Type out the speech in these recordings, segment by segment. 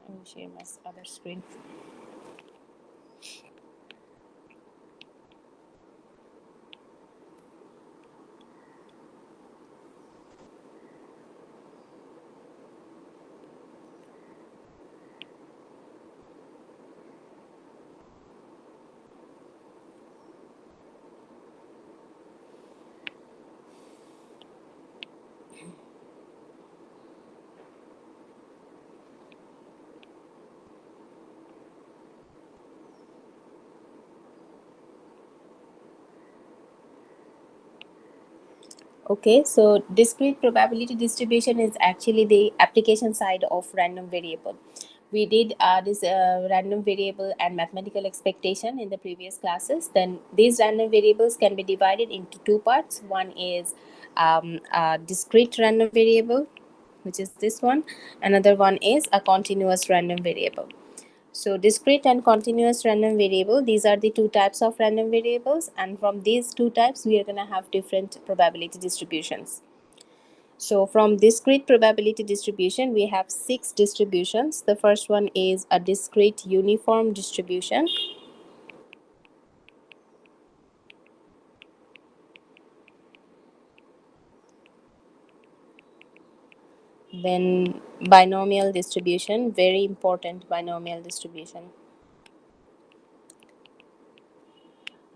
I will share my other screen. Okay, so discrete probability distribution is actually the application side of random variable. We did this random variable and mathematical expectation in the previous classes. Then these random variables can be divided into two parts. One is a discrete random variable, which is this one. Another one is a continuous random variable. So discrete and continuous random variable, these are the two types of random variables, and from these two types we are going to have different probability distributions. So from discrete probability distribution we have 6 distributions. The first one is a discrete uniform distribution. Then binomial distribution, very important binomial distribution.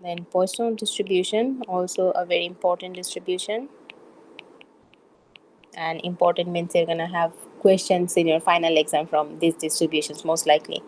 Then Poisson distribution, also a very important distribution. And important means you're gonna have questions in your final exam from these distributions most likely.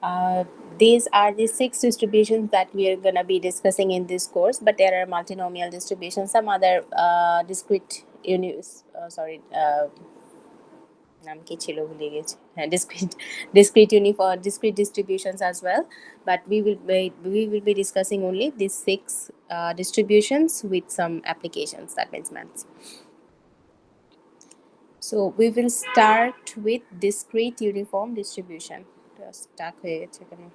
Uh, these are the 6 distributions that we are going to be discussing in this course, but there are multinomial distributions, some other discrete নাম কি ছিল ভুলে গেছি হ্যাঁ discrete distributions as well, but we will be discussing only these 6 distributions with some applications, that means maths. So we will start with discrete uniform distribution. Stuck হয়ে গেছে এখানে.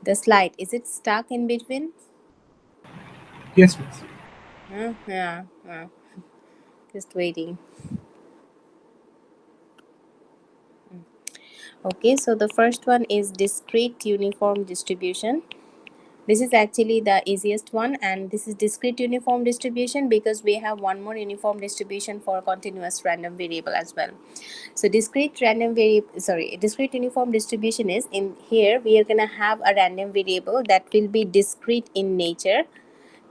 The slide, is it stuck in between? Yes, miss. Yeah. Just waiting. Okay, so the first one is discrete uniform distribution. This is actually the easiest one, and this is discrete uniform distribution because we have one more uniform distribution for continuous random variable as well. So discrete uniform distribution is, in here we are going to have a random variable that will be discrete in nature,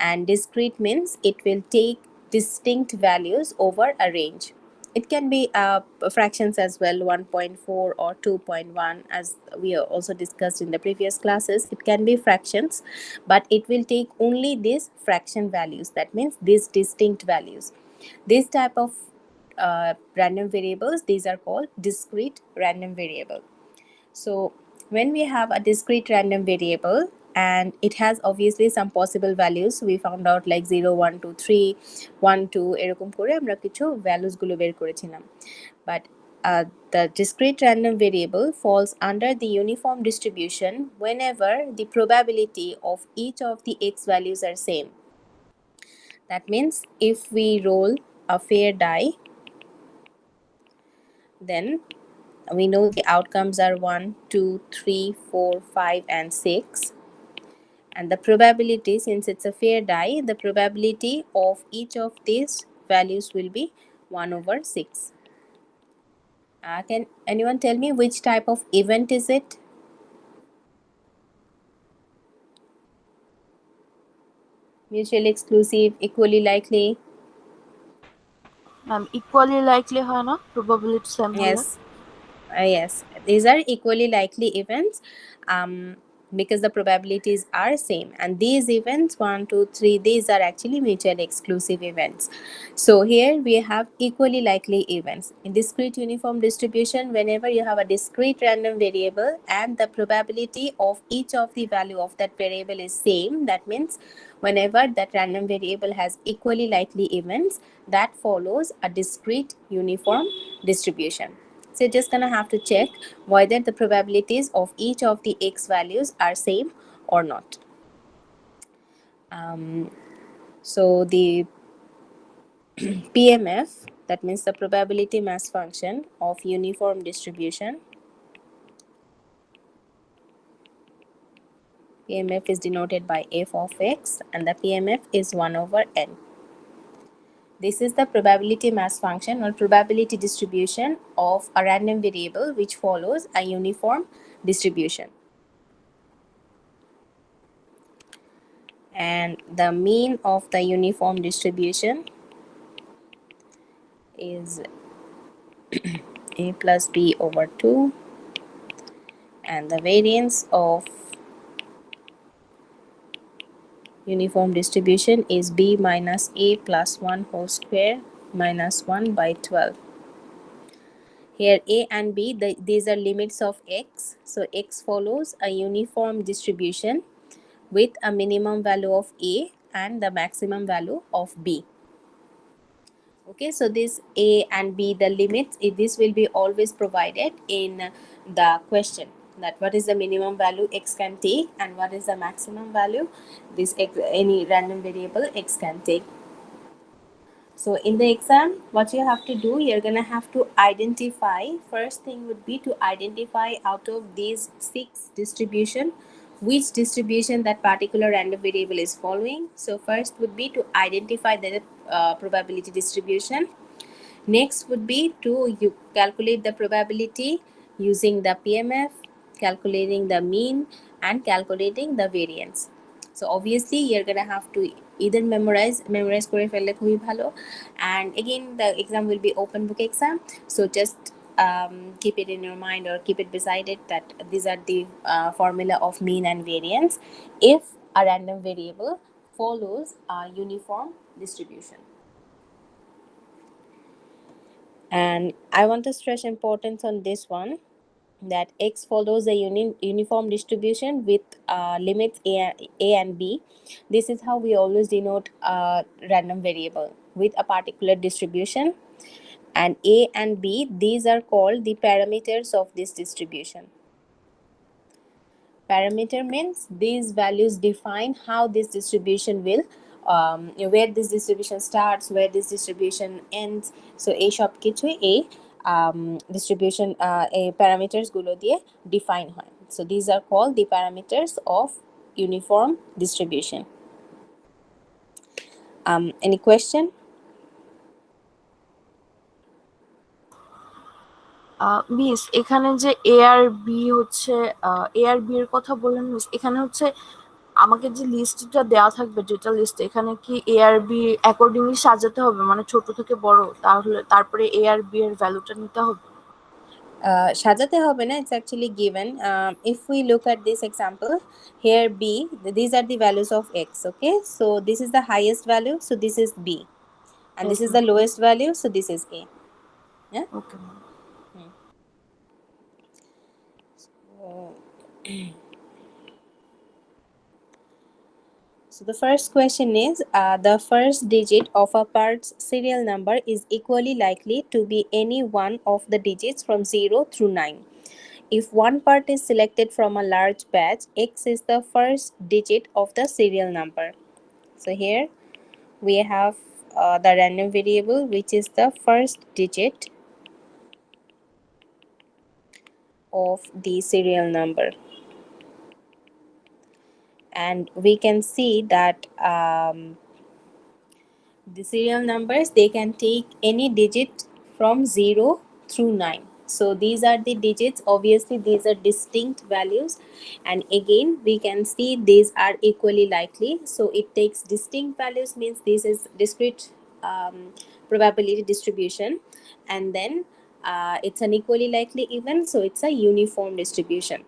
and discrete means it will take distinct values over a range. It can be fractions as well, 1.4 or 2.1, as we also discussed in the previous classes. It can be fractions, but it will take only these fraction values, that means these distinct values. This type of random variables, these are called discrete random variable. So when we have a discrete random variable and it has obviously some possible values, we found out like 0 1 2 3 1 2 এরকম করে আমরা কিছু values গুলো বের করেছিলাম, but the discrete random variable falls under the uniform distribution whenever the probability of each of the x values are same. That means if we roll a fair die, then we know the outcomes are 1 2 3 4 5 and 6, and the probability, since it's a fair die, the probability of each of these values will be 1 over 6. Can anyone tell me which type of event is it? Mutually exclusive, equally likely. Equally likely হয় না probability same হলে? Yes. Yes, these are equally likely events, because the probabilities are same, and these events 1 2 3, these are actually mutually exclusive events. So here we have equally likely events. In discrete uniform distribution, whenever you have a discrete random variable and the probability of each of the value of that variable is same, that means whenever that random variable has equally likely events, that follows a discrete uniform distribution. So you're just gonna have to check whether the probabilities of each of the x values are same or not. So the PMF, that means the probability mass function of uniform distribution, PMF is denoted by f of x, and the PMF is 1 over n. This is the probability mass function or probability distribution of a random variable which follows a uniform distribution. And the mean of the uniform distribution is a plus b over 2, and the variance of uniform distribution is b minus a plus 1 whole square minus 1 by 12. Here a and b, these are limits of x, so x follows a uniform distribution with a minimum value of a and the maximum value of b. Okay, so this a and b, the limits, this will be always provided in the question, that what is the minimum value x can take and what is the maximum value this x, any random variable x can take. So in the exam, what you have to do, you're gonna have to identify, first thing would be to identify out of these 6 distribution which distribution that particular random variable is following. So first would be to identify the probability distribution. Next would be to you calculate the probability using the PMF, calculating the mean, and calculating the variance. So obviously you're gonna have to either memorize করে ফেললে খুবই ভালো, and again the exam will be open book exam, so just keep it in your mind or keep it beside it that these are the formula of mean and variance if a random variable follows a uniform distribution. And I want to stress importance on this one, that x follows a uniform distribution with limits a and b. This is how we always denote a random variable with a particular distribution, and a and b, these are called the parameters of this distribution. Parameter means these values define how this distribution will where this distribution starts, where this distribution ends. So এই সব কিছুই এই distribution এই parameters গুলো দিয়ে define হয়. So these are called the parameters of uniform distribution. Any question? Miss এখানে যে এ আর বি হচ্ছে এ আর বি এর কথা বললেন মিস, এখানে হচ্ছে আমাকে যে লিস্টটা দেওয়া থাকবে, যেটা লিস্ট, এখানে কি এ আর বি অ্যাকর্ডিংলি সাজাতে হবে, মানে ছোট থেকে বড়, তাহলে তারপরে এ আর বি এর ভ্যালুটা নিতে হবে? সাজাতে হবে না, it's actually given. If we look at this example, here b, these are the values of x. Okay, so this is the highest value, so this is b, and this Yes, is the lowest value, so this is a. Yeah. Okay ma'am. So the first question is, the first digit of a part's serial number is equally likely to be any one of the digits from 0 through 9. If one part is selected from a large batch, x is the first digit of the serial number. So here we have the random variable, which is the first digit of the serial number. And we can see that the serial numbers, they can take any digit from 0 through 9. So these are the digits. Obviously these are distinct values, and again we can see these are equally likely. So it takes distinct values, means this is discrete probability distribution, and then it's an equally likely event, so it's a uniform distribution.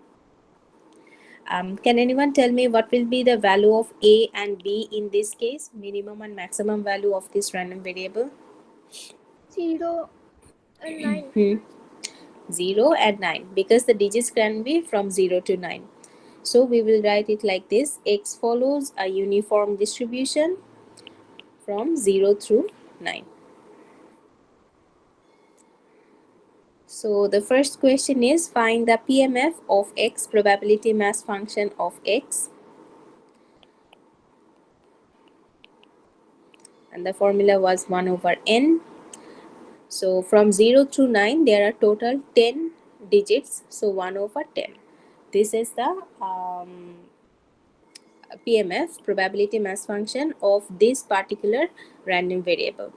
Can anyone tell me what will be the value of A and B in this case, minimum and maximum value of this random variable? 0 and 9. 0 and 9, because the digits can be from 0 to 9. So we will write it like this: X follows a uniform distribution from 0 through 9. So the first question is, find the PMF of X, probability mass function of X. And the formula was 1 over n. So from 0 through 9 there are total 10 digits, so 1 over 10. This is the PMF, probability mass function, of this particular random variable.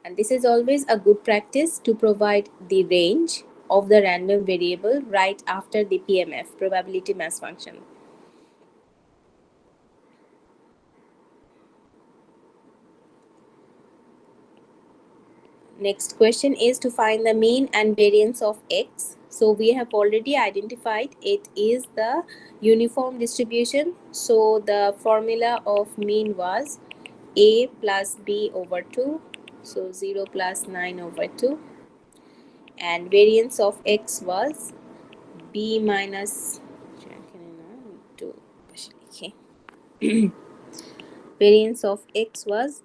And this is always a good practice to provide the range of the random variable right after the PMF, probability mass function. Next question is to find the mean and variance of X. So we have already identified it is the uniform distribution. So the formula of mean was A plus B over 2. So 0 plus 9 over 2. And variance of X was B minus 2. Okay. Variance of X was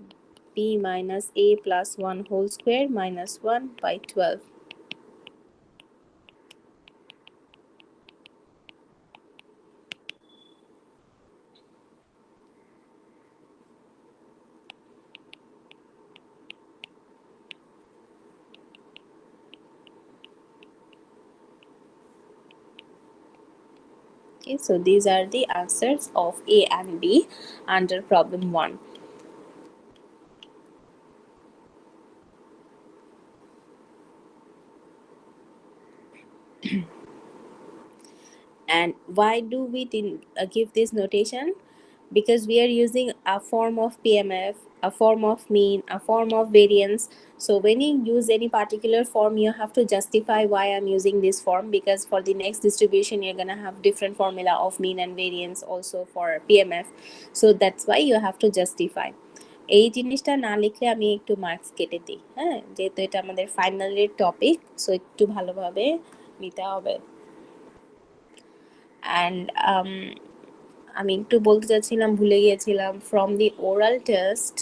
B minus A plus 1 whole square minus 1 by 12. Okay, so these are the answers of A and B under problem 1. And why do we give this notation? Because we are using a form of PMF, a form of mean, a form of variance. So when you use any particular form, you have to justify why I'm using this form, because for the next distribution you're gonna have different formula of mean and variance also for PMF. So that's why you have to justify. এই জিনিসটা না লিখলে আমি একটু marks কেটে দিই, হ্যাঁ, যেহেতু এটা আমাদের ফাইনালের টপিক, সো একটু ভালোভাবে নিতে হবে। অ্যান্ড আমি একটু বলতে চাচ্ছিলাম, ভুলে গিয়েছিলাম, from the oral test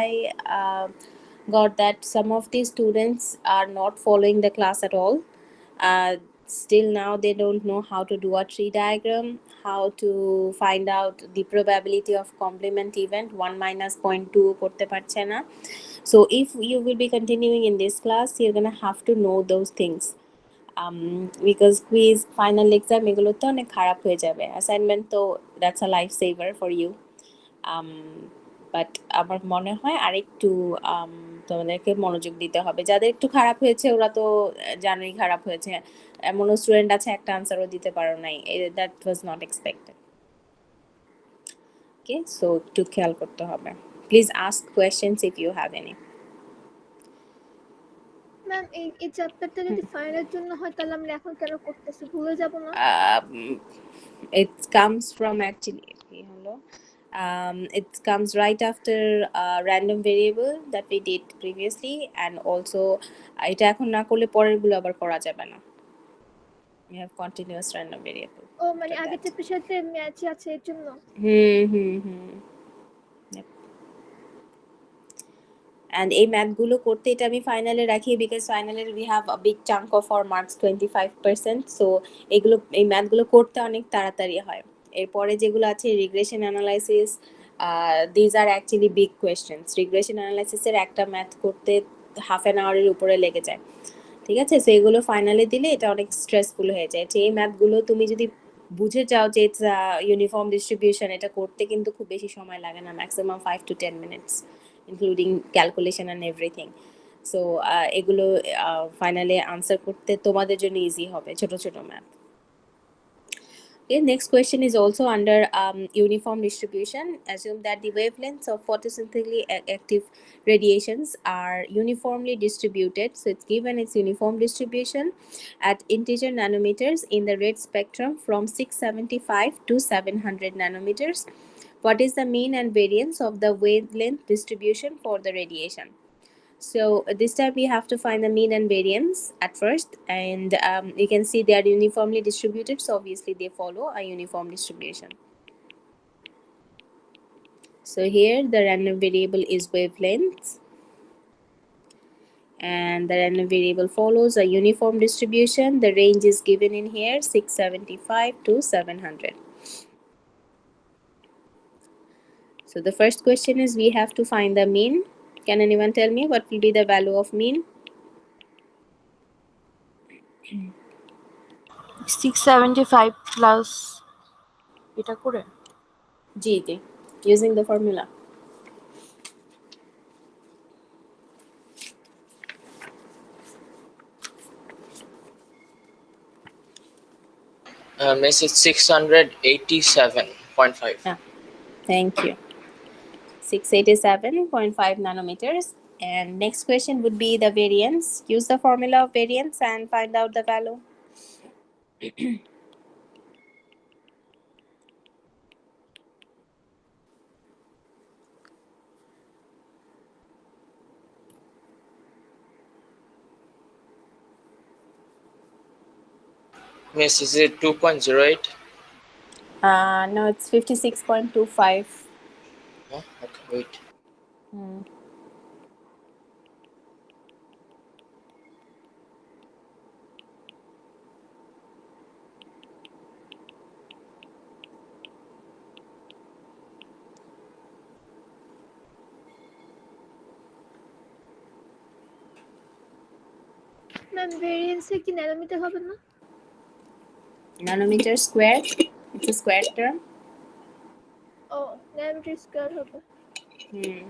I got that some of the students are not following the class at all. Still now they don't know how to do a tree diagram, how to find out the probability of complement event 1 minus 0.2 করতে পারছে না. So if you will be continuing in this class, you're gonna have to know those things. Because quiz, final exam এগুলোতে অনেক খারাপ হয়ে যাবে, assignment তো that's a life saver for you. But আমার মনে হয় আরেকটু তোমাদেরকে মনোযোগ দিতে হবে। যাদের একটু খারাপ হয়েছে ওরা তো জানোই খারাপ হয়েছে, এমনও স্টুডেন্ট আছে একটা আনসারও দিতে পারো নাই, that was not expected. Okay, so একটু খেয়াল করতে হবে। Please ask questions if you have any. Ma'am এই চ্যাপ্টারটা যদি ফাইনালের জন্য হয় তাহলে আমরা এখন কেন করতেছি, ভুলে যাব না? It comes from actually it comes right after random variable that we did previously, and also এটা এখন না করলে পরের গুলো আবার করা যাবে না। We have continuous random variable. ও মানে আগের চ্যাপ্টারের সাথে ম্যাচ আছে এর জন্য। And এই ম্যাথগুলো করতে এটা আমি ফাইনালে রাখি, বিকজ ফাইনালে we have a big chunk of our marks 25%. So এগুলো, এই ম্যাথগুলো করতে অনেক তাড়াতাড়ি হয়। এরপরে যেগুলো আছে regression analysis, these are actually big questions. রিগ্রেশন অ্যানালাইসিসের একটা ম্যাথ করতে হাফ অ্যান আওয়ারের উপরে লেগে যায়, ঠিক আছে? সো এগুলো ফাইনালে দিলে এটা অনেক স্ট্রেসফুল হয়ে যায়। যে এই ম্যাথগুলো তুমি যদি বুঝে যাও যে ইটস ইউনিফর্ম ডিস্ট্রিবিউশন, এটা করতে কিন্তু খুব বেশি সময় লাগে না, maximum 5 to 10 minutes, including calculation and everything. So এগুলো ফাইনালি আনসার করতে তোমাদের জন্য ইজি হবে, ছোট ছোট math. Okay, next question is also under uniform distribution. Assume that the wavelengths of photosynthetically active radiations are uniformly distributed. So it's given its uniform distribution at integer nanometers in the red spectrum from 675 to 700 nanometers. What is the mean and variance of the wavelength distribution for the radiation? So this time we have to find the mean and variance at first, and you can see they are uniformly distributed, so obviously they follow a uniform distribution. So here the random variable is wavelength, and the random variable follows a uniform distribution. The range is given in here 675 to 700. So the first question is we have to find the mean. Can anyone tell me what will be the value of mean? 675 plus এটা করে GT using the formula. Miss, it's 687.5. Yeah. Thank you. 687.5 nanometers. And next question would be the variance. Use the formula of variance and find out the value. Miss, is it 2.08? No, it's 56.25. Oh, okay, wait. Hmm. Ma'am ভেরিয়েন্সে কি nanometre হবে না? Nanometer square. It's a square term. ও nanometre square হবে। Hmm.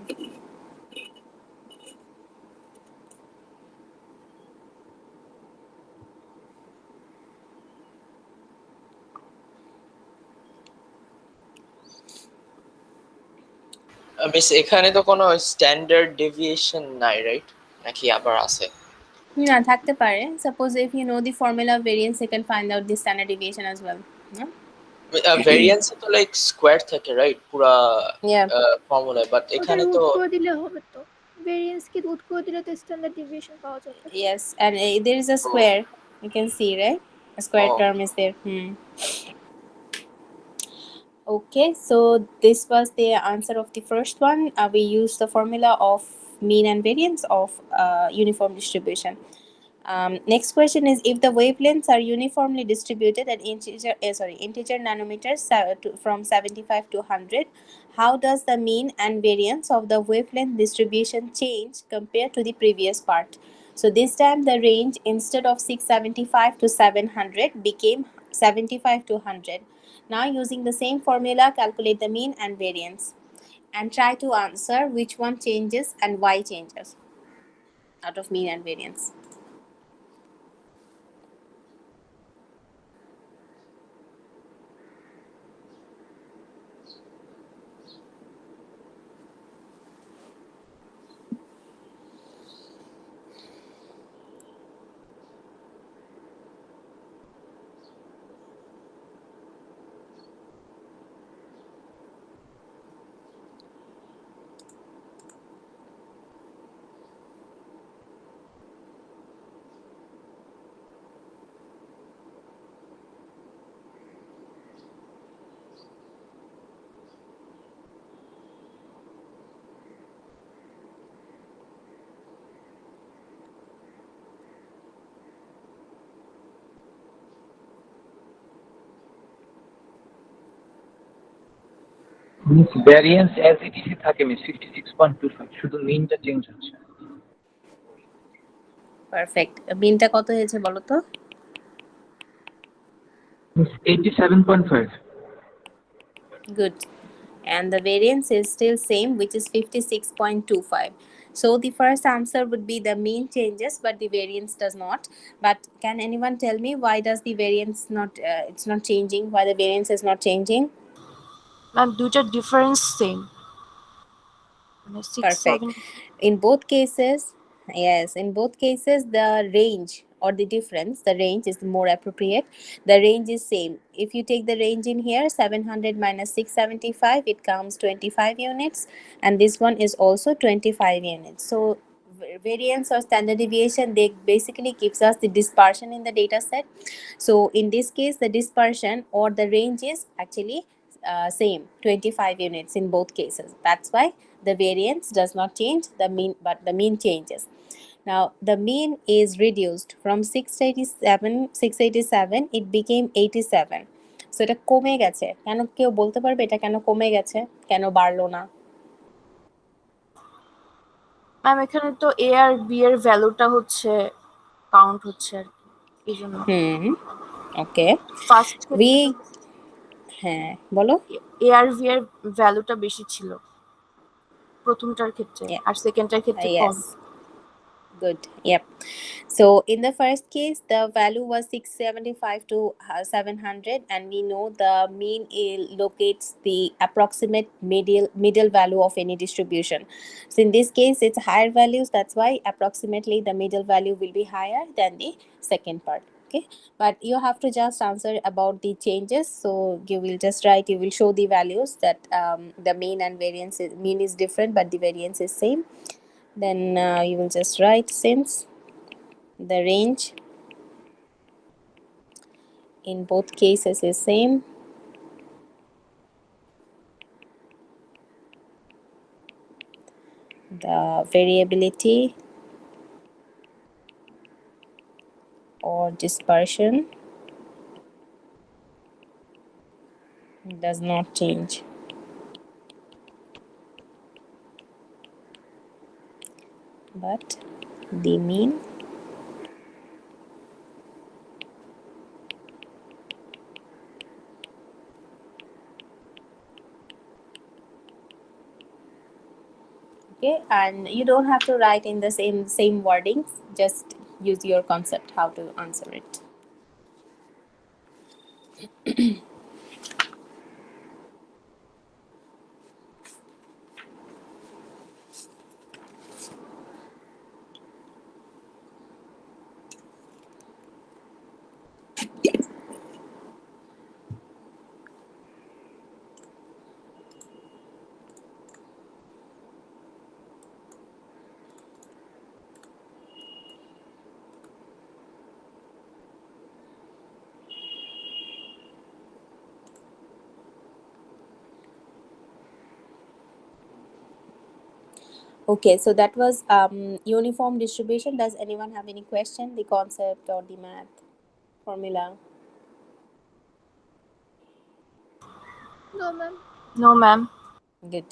Miss, এখানে তো কোনো standard deviation নাই, রাইট? নাকি আবার আছে? না থাকতে পারে। Suppose if you know the formula of variance, you can find out the standard deviation as well. Yeah. Variance তো লাইক স্কোয়ার থাকে, রাইট? পুরা Yeah. ফর্মুলা, বাট ওটা এখানে রুট তো করে দিলে হবে তো। ভেরিয়েন্স কি রুট করে দিলে তো স্ট্যান্ডার্ড ডেভিয়েশন পাওয়া যাবে। Yes, and there is a square. You can see, right? A square Oh. term is there. Okay, so this was the answer of the first one. We used the formula of mean and variance of uniform distribution. Next question is, if the wavelengths are uniformly distributed at integer nanometers from 75 to 100, how does the mean and variance of the wavelength distribution change compared to the previous part? So this time the range, instead of 675 to 700, became 75 to 100. Now using the same formula, calculate the mean and variance and try to answer which one changes and why changes out of mean and variance. Miss variance as it is থাকে miss 56.25, শুধু মিনটা change হচ্ছে। Perfect. মিনটা কত হয়েছে বলো তো? Miss 87.5। Good. And the variance is still same, which is 56.25. So the first answer would be the mean changes, but the variance does not. But can anyone tell me why does the variance not? It's not changing. Why the variance is not changing? Ma'am দুইটার difference same, মানে 6 Perfect. 7 In both cases, yes, in both cases, the range or the difference, the range is more appropriate. The range is same. If you take the range in here, 700 minus 675, it comes 25 units, and this one is also 25 units. So variance or standard deviation, they basically gives us the dispersion in the data set. So in this case, the dispersion or the range is actually same, 25 units in both cases. That's why the variance does not change, the mean, but the mean changes. Now the mean is reduced from 687, it became 87. So এটা কমে গেছে কেন? কেউ বলতে পারবে এটা কেন কমে গেছে, কেন বাড়লো না? ম্যাম এখানে তো এ আর বি এর ভ্যালুটা হচ্ছে কাউন্ট হচ্ছে আর কি, এই জন্য ওকে, ফার্স্ট উই, হ্যাঁ বলো। এ আর বি এর ভ্যালুটা বেশি ছিল প্রথমটার ক্ষেত্রে, আর সেকেন্ডটার ক্ষেত্রে কম। Yes, good, yep. So in the first case, the value was 675 to 700, and we know the mean locates the approximate middle value of any distribution. So in this case, it's higher values. That's why approximately the middle value will be higher than the second part. Okay, but you have to just answer about the changes. So you will just write, you will show the values that the mean and variance is, mean is different, but the variance is same. Then you will just write, since the range in both cases is same, the variability or dispersion does not change. But the mean okay, and you don't have to write in the same wordings, just use your concept how to answer it. Okay, so that was uniform distribution. Does anyone have any question, the concept or the math formula? No ma'am. No ma'am. Good.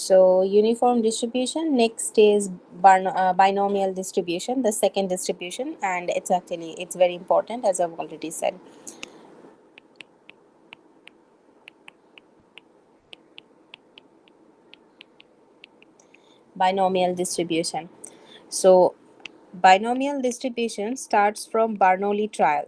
So uniform distribution. Next is binomial distribution, the second distribution, and it's very important, as I've already said. Binomial distribution. So binomial distribution starts from Bernoulli trial.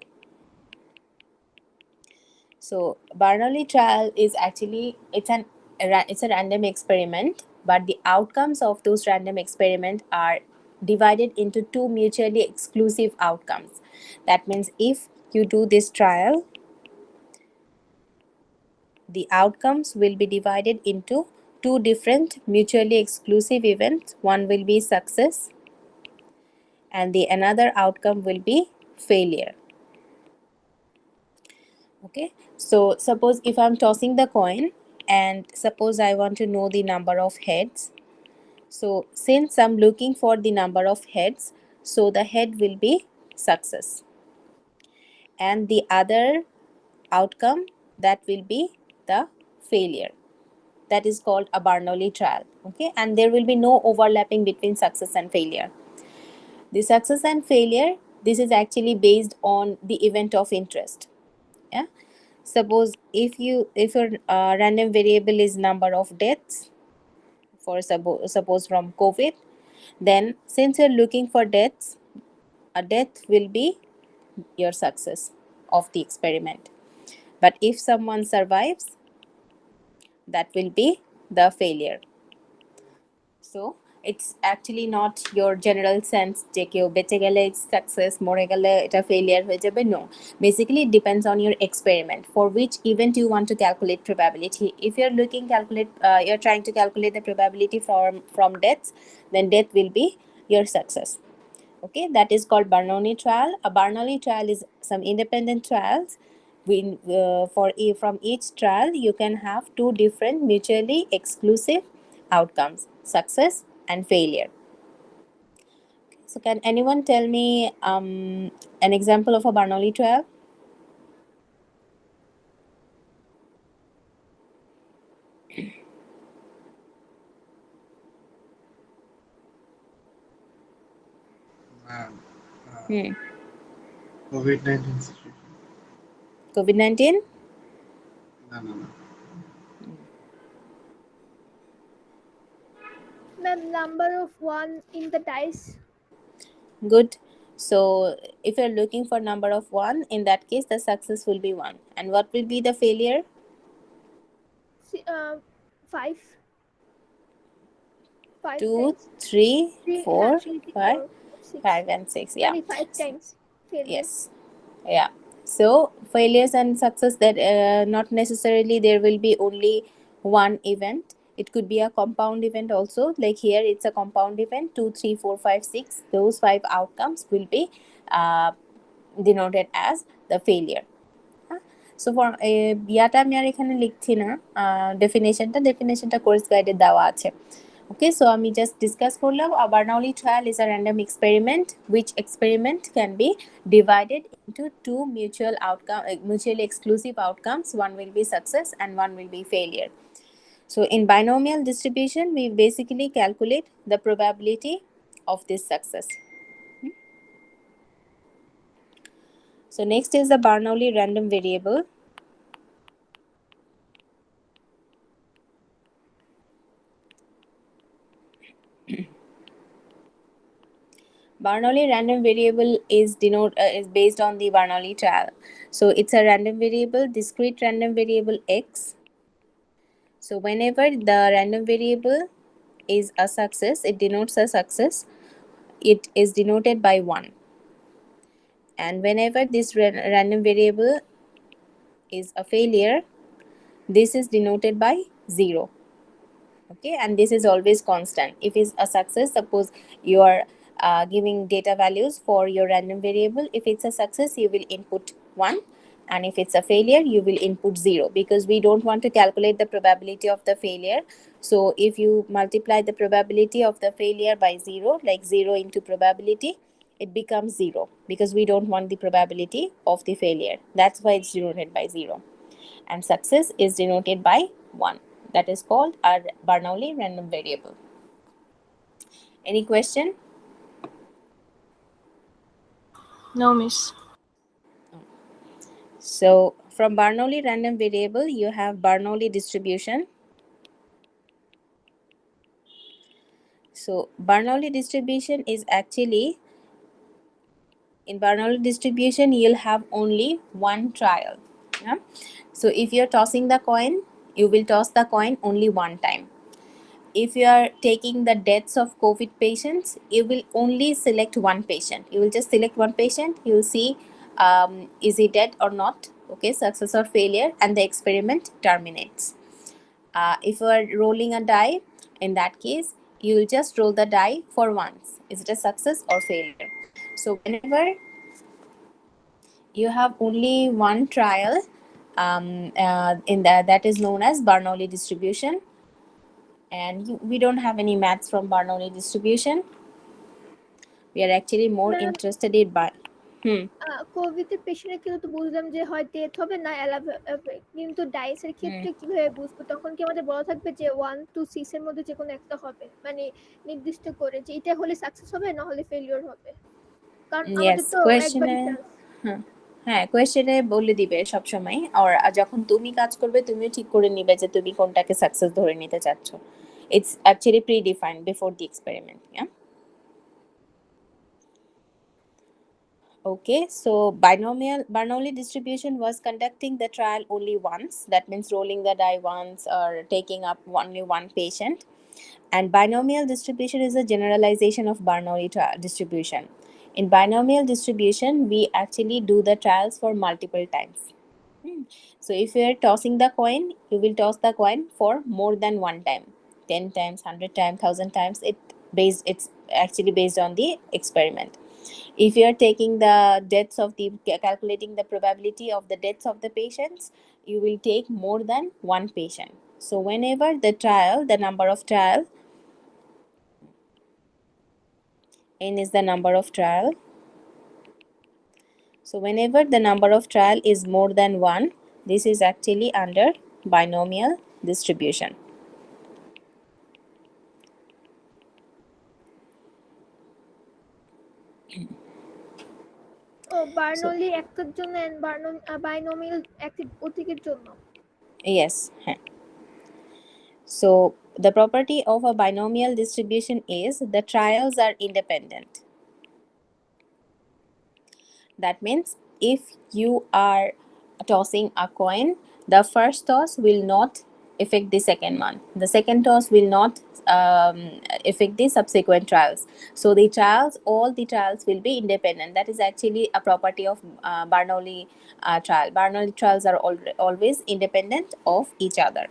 So Bernoulli trial is actually, it's a random experiment, but the outcomes of those random experiment are divided into two mutually exclusive outcomes. That means if you do this trial, the outcomes will be divided into two different mutually exclusive events. One will be success and the another outcome will be failure. Okay, so suppose if I'm tossing the coin and suppose I want to know the number of heads. So since I'm looking for the number of heads, so the head will be success and the other outcome, that will be the failure. That is called a Bernoulli trial. Okay, and there will be no overlapping between success and failure. The success and failure, this is actually based on the event of interest. Yeah, suppose if your random variable is number of deaths, for suppose from COVID, then since you're looking for deaths, a death will be your success of the experiment. But if someone survives, that will be the failure. So it's actually not your general sense যে কেউ বেঁচে গেলে success, মরে গেলে এটা failure হয়ে যাবে. No, basically it depends on your experiment for which event you want to calculate probability. If you're trying to calculate the probability from deaths, then death will be your success. Okay, that is called Bernoulli trial. A Bernoulli trial is some independent trials. From each trial you can have two different mutually exclusive outcomes, success and failure. So can anyone tell me an example of a Bernoulli trial? COVID-19 situation. COVID-19? No. Ma'am, number of one in the dice. Good. So if you're looking for number of 1, in that case the success will be 1. And what will be the failure? 5. 5 2, times. 3, 4, 5, 6. 5 and 6. Yeah. 5 times. Failure. Yes. Yeah. So failures and success, that not necessarily there will be only one event. It could be a compound event also. Like here it's a compound event, 2, 3, 4, 5, 6. Those 5 outcomes will be denoted as the failure. So for ইয়াটা আমি আর এখানে লিখছি না, ডেফিনেশনটা course গাইডে দেওয়া আছে. Okay, so আমি just discuss করলাম a Bernoulli trial is a random experiment which experiment can be divided into two mutually exclusive outcomes. One will be success and one will be failure. So in binomial distribution we basically calculate the probability of this success. So next is the Bernoulli random variable. Bernoulli random variable is based on the Bernoulli trial. So it's a random variable, discrete random variable x. So whenever the random variable is a success, it denotes a success. It is denoted by 1. And whenever this random variable is a failure, this is denoted by 0. Okay, and this is always constant. If it's a success, suppose you are giving data values for your random variable. If it's a success, you will input 1, and if it's a failure, you will input 0, because we don't want to calculate the probability of the failure. So if you multiply the probability of the failure by 0, like 0 into probability, it becomes 0, because we don't want the probability of the failure. That's why it's denoted by 0. And success is denoted by 1. That is called a Bernoulli random variable. Any question? No, miss. So from Bernoulli random variable, you have Bernoulli distribution. So Bernoulli distribution is actually, in Bernoulli distribution, you'll have only one trial. Yeah? So if you're tossing the coin, you will toss the coin only one time. If you are taking the deaths of COVID patients, you will only select one patient. You will just select one patient. You will see is he dead or not, okay, success or failure, and the experiment terminates. If you are rolling a die, in that case, you will just roll the die for once. Is it a success or failure? So whenever you have only one trial, that is known as Bernoulli distribution. And we don't have any maths from Bernoulli distribution. We are actually more interested in Covid এর পেশেন্টে কিন্তু বুঝলাম যে হয় death হবে না কিন্তু ডাইসের ক্ষেত্রে কিভাবে বুঝবো? তখন কি আমাদের বলা থাকবে যে 1 to 6 এর মধ্যে যে কোনো একটা হবে, মানে নির্দিষ্ট করে যে এটা হলে সাকসেস হবে না হলে ফেলিওর হবে? কারণ আমাদের তো একবারই চান্স। হ্যাঁ, কোয়েশ্চেনে বলে দিবে সব সময়, আর যখন তুমি কাজ করবে তুমিও ঠিক করে নিবে যে তুমি কোনটাকে সাকসেস ধরে নিতে চাচ্ছ. It's actually predefined before the experiment. Yeah. Okay, so Bernoulli distribution was conducting the trial only once. That means rolling the die once or taking up only one patient. And binomial distribution is a generalization of Bernoulli distribution. In binomial distribution, we actually do the trials for multiple times. So if you are tossing the coin, you will toss the coin for more than one time, 10 times, 100 times, 1000 times. It's actually based on the experiment. If you are taking the deaths of the calculating the probability of the deaths of the patients, you will take more than one patient. So whenever the number of trial, n is the number of trial. So whenever the number of trial is more than one, this is actually under binomial distribution. O Burnley একটার জন্য and binomial একটি অধিকের জন্য। Yes. So the property of a binomial distribution is the trials are independent. That means if you are tossing a coin, the first toss will not affect the second one. The second toss will not affect the subsequent trials. So all the trials will be independent. That is actually a property of Bernoulli trial. Bernoulli trials are always independent of each other.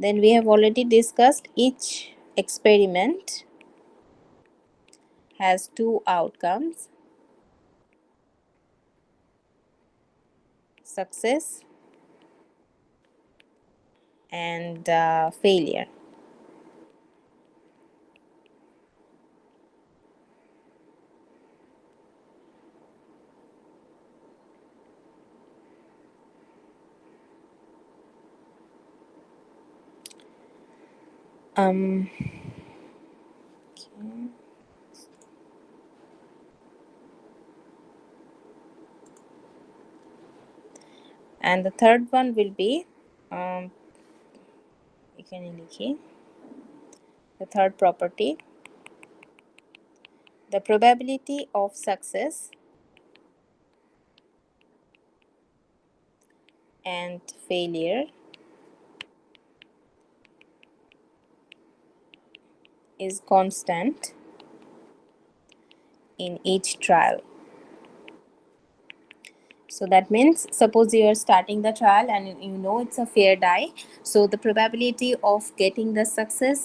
Then we have already discussed each experiment has two outcomes: success and failure. Okay. And the third one will be the third property, the probability of success and failure is constant in each trial. So that means suppose you are starting the trial and you know it's a fair die, so the probability of getting the success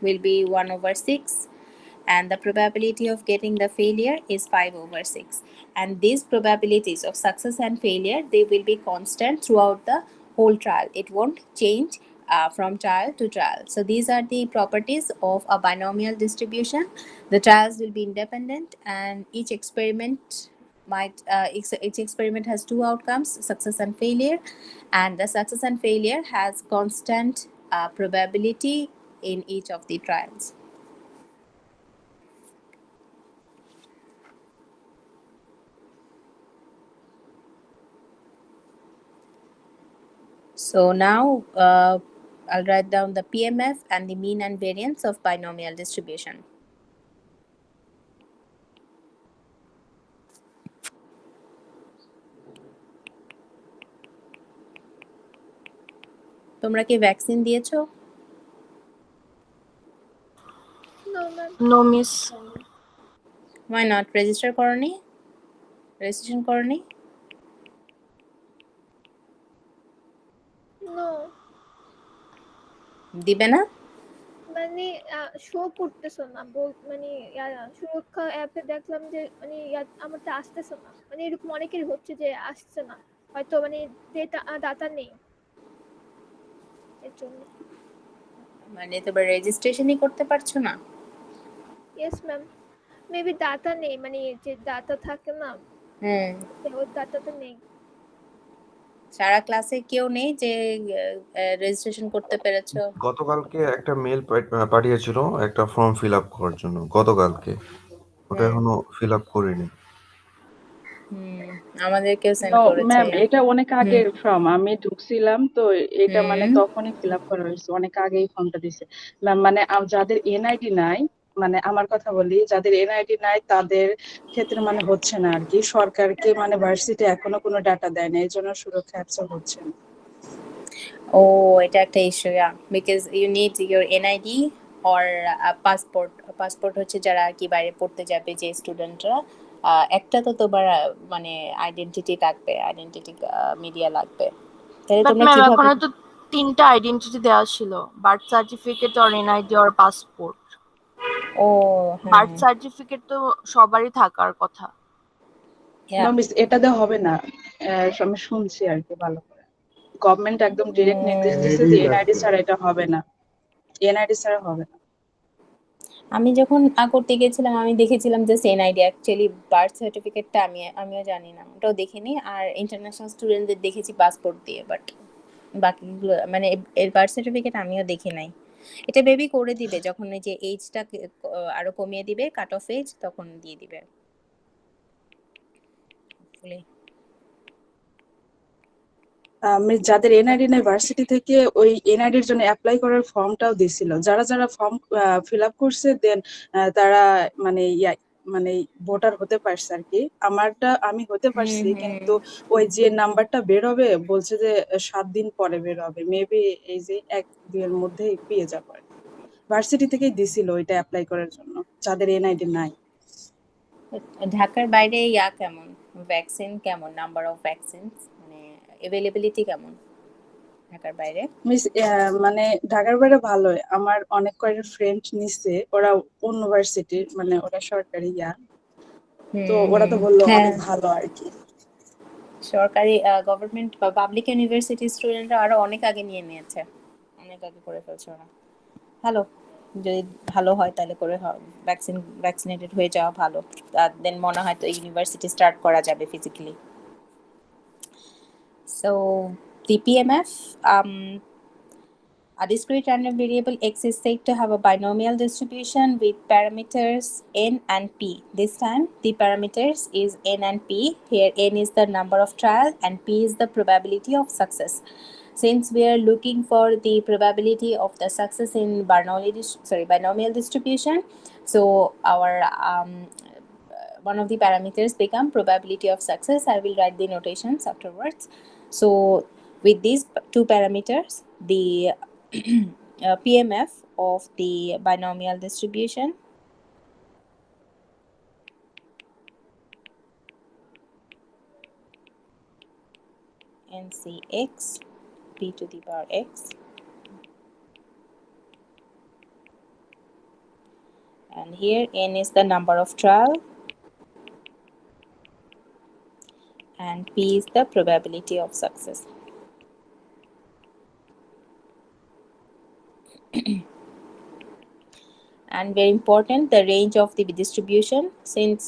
will be 1/6, and the probability of getting the failure is 5/6. And these probabilities of success and failure, they will be constant throughout the whole trial. It won't change from trial to trial. So these are the properties of a binomial distribution. The trials will be independent, and each experiment has two outcomes: success and failure, and the success and failure has constant probability in each of the trials. So now I'll write down the PMF and the mean and variance of binomial distribution. তোমরা কি vaccine দিয়েছো? No ma'am. No miss. Why not? Register করনি? Registration করনি? No. দিবে না? মানে show করতেছে না, মানে সুরক্ষা অ্যাপে দেখলাম যে মানে আমারটা আসতেছে না, মানে এরকম অনেকের হচ্ছে যে আসছে না, হয়তো মানে ডাটা নেই এর জন্য। মানে তোমরা রেজিস্ট্রেশনই করতে পারছো না? ইয়েস ম্যাম, মেবি ডাটা নেই, মানে যে ডাটা থাকে না ওই ডাটাটা নেই। সারা ক্লাসে কেউ নেই যে রেজিস্ট্রেশন করতে পেরেছো? গতকালকে একটা মেল পাঠিয়েছিল একটা ফর্ম ফিল আপ করার জন্য, গতকালকে ওটা এখনো ফিল আপ করিনি। আমাদেরকেও সেন্ড নো করেছে। ম্যাম, এটা অনেক আগের ফর্ম, আমি ঢুকছিলাম তো এটা মানে হুম। তখনই ফিল আপ করা হয়েছে, অনেক আগে এই ফর্মটা দিছে ম্যাম। মানে যাদের এনআইডি নাই মানে আমার কথা বলি, যাদের এনআইডি নাই তাদের ক্ষেত্রে মানে হচ্ছে না আর কি, সরকারকে মানে ভার্সিটি এখনো কোনো ডাটা দেয় না, এই জন্য সুরক্ষা অ্যাপসও হচ্ছে না। ও এটা একটা issue, because you need your NID or passport. Passport হচ্ছে যারা আর কি বাইরে পড়তে যাবে যে স্টুডেন্টরা, একটা তো তোমার মানে আইডেন্টিটি লাগবে, আইডেন্টিটি মিডিয়া লাগবে। তাহলে বাট তোমরা ম্যাম কিভাবে? এখানে তো 3টা আইডেন্টিটি দেওয়া ছিল, birth certificate or NID or passport. ও বার্থ হ্যাঁ, সার্টিফিকেট তো সবারই থাকার কথা। হ্যাঁ। মিস এটা দিয়ে হবে না, আমি শুনছি আর কি ভালো করে। গভর্নমেন্ট একদম ডিরেক্ট নির্দেশ দিচ্ছে যে এনআইডি ছাড়া এটা হবে না, এনআইডি ছাড়া হবে না। আমি যখন করতে গেছিলাম আমি দেখেছিলাম যে এনআইডি, অ্যাকচুয়ালি বার্থ সার্টিফিকেটটা আমিও জানি না, ওটাও দেখিনি। আর ইন্টারন্যাশনাল স্টুডেন্টদের দেখেছি পাসপোর্ট দিয়ে, বাট বাকিগুলো মানে এর বার্থ সার্টিফিকেট আমিও দেখি নাই। এটা বেবি করে দিবে যখন এই যে এজটা আরো কমিয়ে দিবে, কাট অফ এজ, তখন দিয়ে দিবে hopefully। যাদের এনআইডি নেই ভার্সিটি থেকে ওই এনআইডির জন্য অ্যাপ্লাই করার ফর্মটাও দিছিল, যারা যারা ফর্ম ফিল আপ করছে দেন তারা মানে মানে ভোটার হতে পারছে আর কি। আমি হতে পারছি, কিন্তু ওই যে নাম্বারটা বের হবে বলছে যে 7 দিন পরে বের হবে, মেবি এই যে 1-2 এর মধ্যেই পেয়ে যাবো আর কি। ভার্সিটি থেকেই দিছিল ওইটা অ্যাপ্লাই করার জন্য যাদের এনআইডি নাই। ঢাকার বাইরে কেমন, ভ্যাকসিন কেমন, নাম্বার অফ ভ্যাকসিনস মানে অ্যাভেলেবিলিটি কেমন ঢাকার বাইরে? মিস মানে ঢাকার বাইরে ভালোই, আমার অনেক কয়েকজন ফ্রেন্ড নিছে, ওরা অন্য ভার্সিটির, মানে ওরা সরকারি তো ওরা তো বললো হ্যাঁ, অনেক ভালো আর কি। সরকারি গভর্নমেন্ট বা পাবলিক ইউনিভার্সিটি স্টুডেন্টরা আরো অনেক আগে নিয়ে নিয়েছে, অনেক আগে করে ফেলছে ওরা। ভালো, যদি ভালো হয় তাহলে করে ভ্যাকসিনেটেড হয়ে যাওয়া ভালো। দেন মনে হয় তো ইউনিভার্সিটি স্টার্ট করা যাবে physically. So the PMF, a discrete random variable x is said to have a binomial distribution with parameters n and p. This time the parameters is n and p. Here n is the number of trial and p is the probability of success. Since we are looking for the probability of the success in binomial distribution, so our one of the parameters become probability of success. I will write the notations afterwards. So with these two parameters, the PMF of the binomial distribution NCX p to the power x and here n is the number of trial and p is the probability of success. And very important, the range of the distribution, since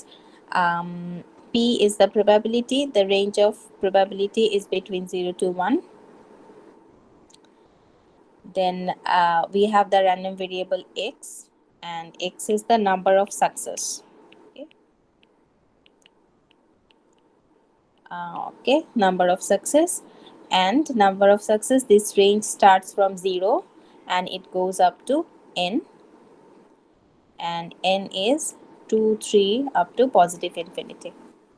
p is the probability, the range of probability is between 0 to 1. Then we have the random variable x, and x is the number of success. Okay, number of success, and number of success, this range starts from 0 and it goes up to n, and n is 2, 3 up to positive infinity.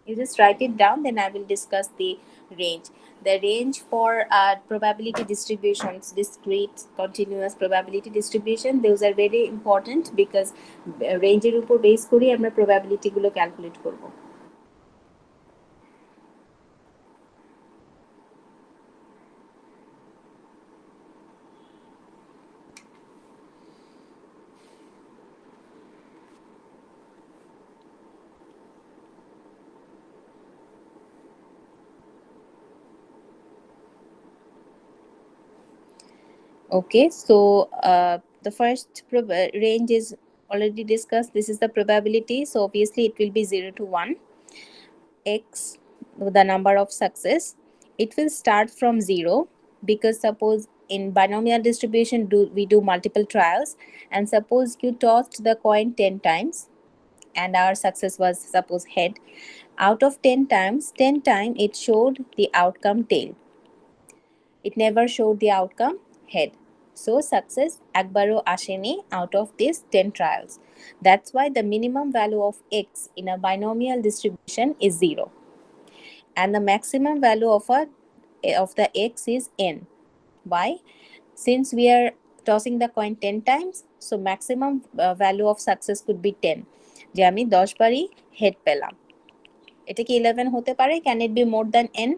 You just write it down, then I will discuss the range. The range for probability distributions, discrete continuous probability distribution, those are very important because range এর উপর base করে আমরা probability গুলো calculate করব। Okay, so the first range is already discussed. This is the probability, so obviously it will be 0 to 1. X, the number of success, it will start from 0 because suppose in binomial distribution we do multiple trials, and suppose you tossed the coin 10 times and our success was suppose head. Out of 10 times, 10 times it showed the outcome tail. It never showed the outcome head. So success একবারও আসেনি out of these 10 trials. That's why the minimum value of x in a binomial distribution is 0. And the maximum value of the x is n. Why? Since we are tossing the coin 10 times, so maximum value of success could be 10. যে আমি 10 বারই head পেলাম, এটা কি 11 হতে পারে? Can it be more than n?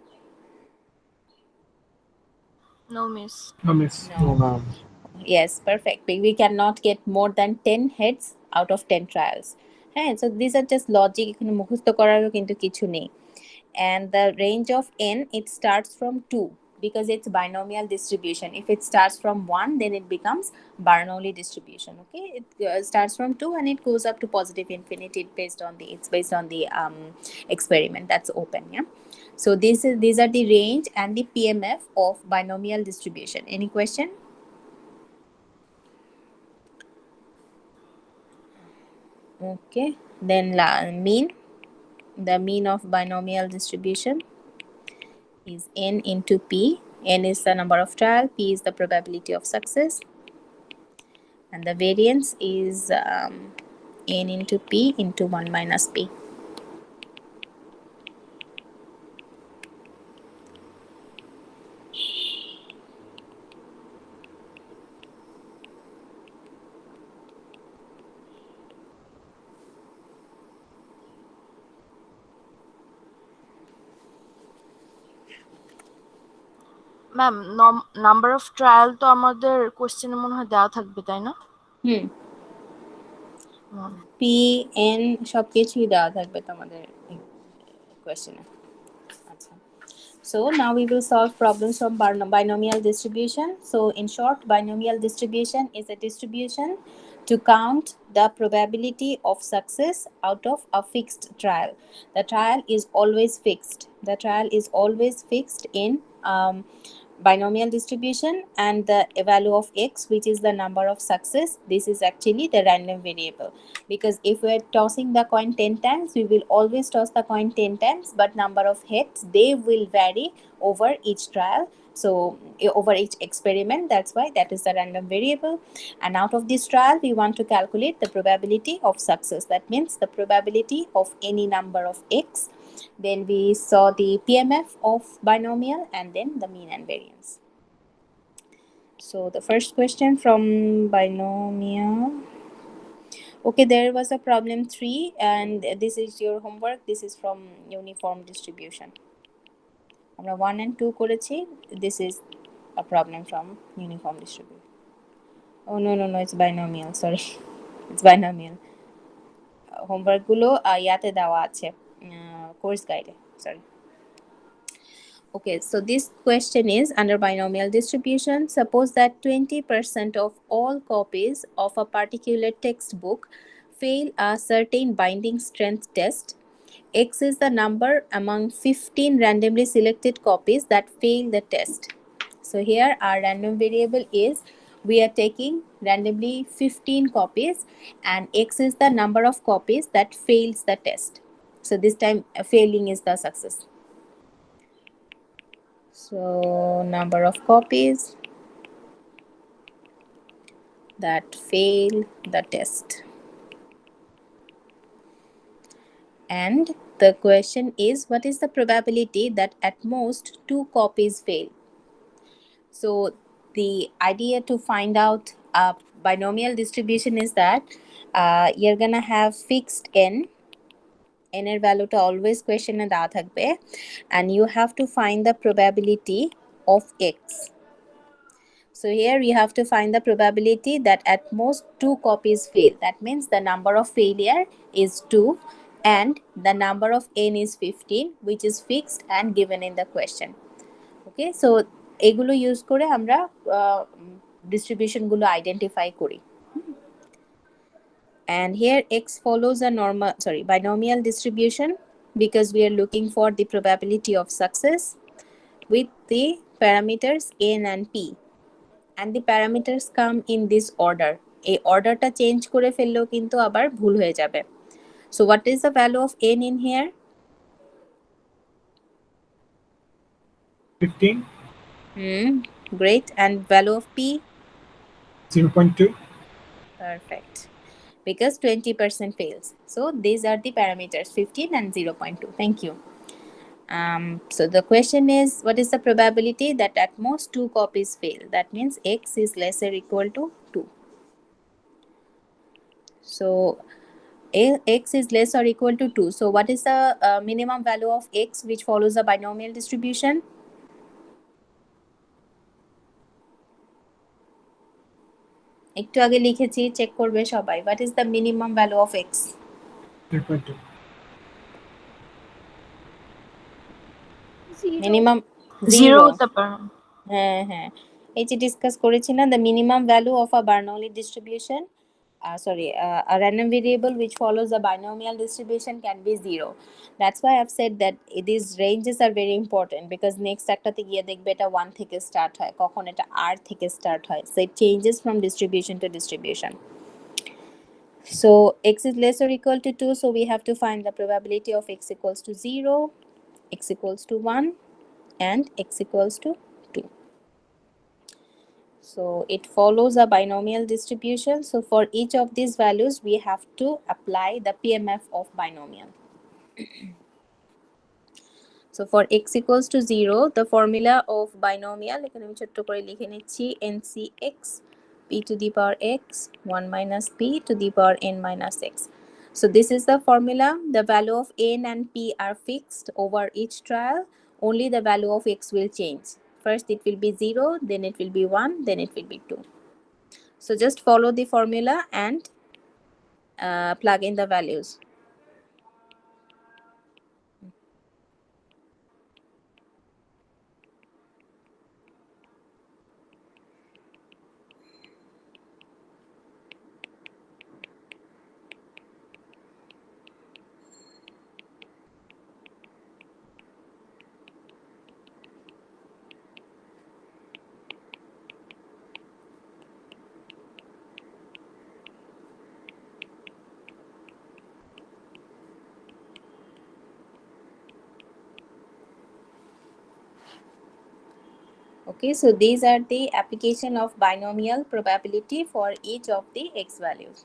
No, miss. No, miss. No. Yes, perfect. We cannot get more than 10 heads out of 10 trials. হ্যাঁ, so these are just logic, এখানে মুখস্থ করারও কিন্তু কিছু নেই. And the range of n, it starts from 2 because it's binomial distribution. If it starts from 1, then it becomes Bernoulli distribution. Okay, it starts from 2 and it goes up to positive infinity it's based on the experiment that's open. Yeah, so these are the range and the PMF of binomial distribution. Any question? Okay, then mean. The mean of binomial distribution is n into p. N is the number of trial, p is the probability of success, and the variance is n into p into 1 minus p. Ma'am number of trial তো আমাদের কোশ্চেনে মনে হয় দেওয়া থাকবে, তাই না? হুম, p n সবকিছুই দেওয়া থাকবে তোমাদের কোশ্চেনে। আচ্ছা, so now we will solve problems from binomial distribution. So in short, binomial distribution is a distribution to count the probability of success out of a fixed trial. The trial is always fixed. The trial is always fixed in binomial distribution, and the value of x, which is the number of success, this is actually the random variable. Because if we are tossing the coin 10 times, we will always toss the coin 10 times, but number of heads, they will vary over each trial, so over each experiment. That's why that is the random variable. And out of this trial, we want to calculate the probability of success. That means the probability of any number of x. Then we saw the PMF of binomial, and then the mean and variance. So the first question from binomial. Okay, there was a problem 3, and this is your homework. This is from uniform distribution. আমরা 1 and 2 করেছি. This is a problem from uniform distribution. Oh no, it's binomial. Sorry, it's binomial. Homework গুলো ইয়াতে দেওয়া আছে, course guide. Sorry. Okay, so this question is under binomial distribution. Suppose that 20% of all copies of a particular textbook fail a certain binding strength test. X is the number among 15 randomly selected copies that fail the test. So here our random variable is, we are taking randomly 15 copies, and X is the number of copies that fails the test. So this time failing is the success. So number of copies that fail the test. And the question is, what is the probability that at most 2 copies fail? So the idea to find out a binomial distribution is that you're gonna have fixed n এর ভ্যালুটা always কোয়েশ্চেনে দেওয়া থাকবে, and you have to find the probability of x. So here you have to find the probability that at most 2 copies fail. That means the number of failure is 2 and the number of n is 15, which is fixed and given in the question. Okay, so এগুলো use করে আমরা distribution গুলো identify করি। And here x follows a binomial distribution, because we are looking for the probability of success with the parameters n and p, and the parameters come in this order. এই অর্ডারটা change করে ফেললেও কিন্তু আবার ভুল হয়ে যাবে। So what is the value of n in here? 15. Great. And value of p? 0.2. Perfect. Because 20% fails. So these are the parameters 15 and 0.2. Thank you. So the question is, what is the probability that at most 2 copies fail? That means x is less or equal to 2. So x is less or equal to 2. So what is the minimum value of x which follows a binomial distribution? একটু আগে লিখেছি, check করবে সবাই। What is the minimum value of x? 3.2. Minimum zero 0. হতে পারে। হ্যাঁ হ্যাঁ, এই যে ডিসকাস করেছি না, the minimum value of a Bernoulli distribution, a random variable which follows a binomial distribution can be 0. That's why I've said that these ranges are very important, because next একটাতে গিয়ে দেখবে এটা 1 থেকে স্টার্ট হয়, কখন এটা r থেকে start হয়, so it changes from distribution to distribution. So x is less or equal to 2, so we have to find the probability of x equals to 0, x equals to 1, and x equals to 2. So it follows a binomial distribution. So for each of these values, we have to apply the PMF of binomial. So for x equals to 0, the formula of binomial, এখানে আমি ছোট্ট করে লিখে নিচ্ছি, NCX p to the power x 1 minus p to the power n minus x. So this is the formula. The value of n and p are fixed over each trial. Only the value of x will change. First it will be 0, then it will be 1, then it will be 2. So just follow the formula and plug in the values. Okay, so these are the application of binomial probability for each of the x values.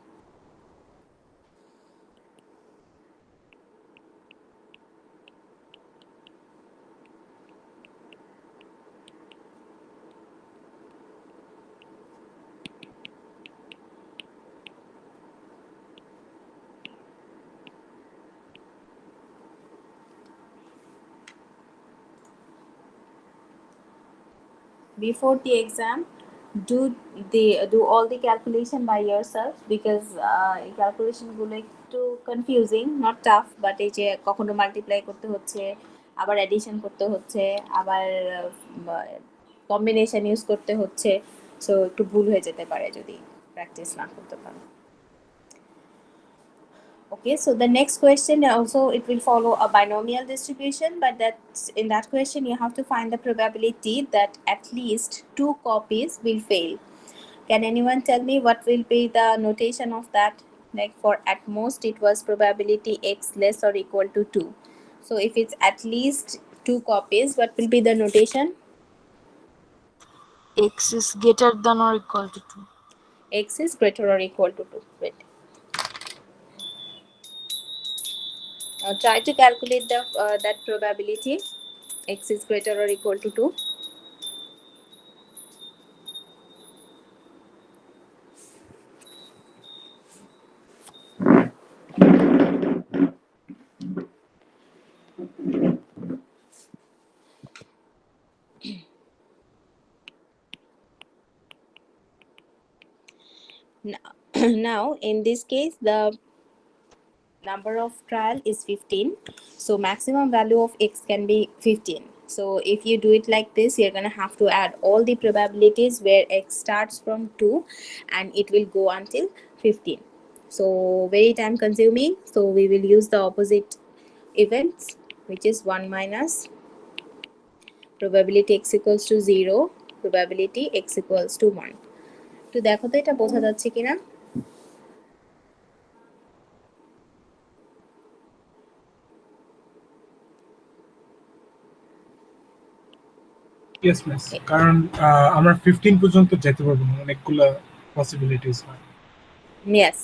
Before the exam, do all the calculation by yourself, because calculation গুলো একটু confusing, not tough, but এই যে কখনো multiply করতে হচ্ছে, আবার addition করতে হচ্ছে, আবার combination use করতে হচ্ছে, so একটু ভুল হয়ে যেতে পারে যদি practice না করতে পারো। Okay, so the next question also, it will follow a binomial distribution, but in that question you have to find the probability that at least 2 copies will fail. Can anyone tell me what will be the notation of that? Like for at most it was probability x less or equal to 2. So if it's at least 2 copies, what will be the notation? x is greater than or equal to 2. X is greater or equal to 2. Wait. Try to calculate that probability. X is greater or equal to 2. Now in this case the number of trial is 15, so maximum value of x can be 15. So if you do it like this, you're gonna have to add all the probabilities where x starts from 2 and it will go until 15. So very time consuming, so we will use the opposite events, which is 1 minus probability x equals to 0, probability x equals to 1. তো দেখো তো এটা বোঝা যাচ্ছে কিনা। Yes, miss. কারণ আমরা 15 পর্যন্ত যেতে পারবো না, অনেকগুলো পসিবিলিটিস হয়। Yes,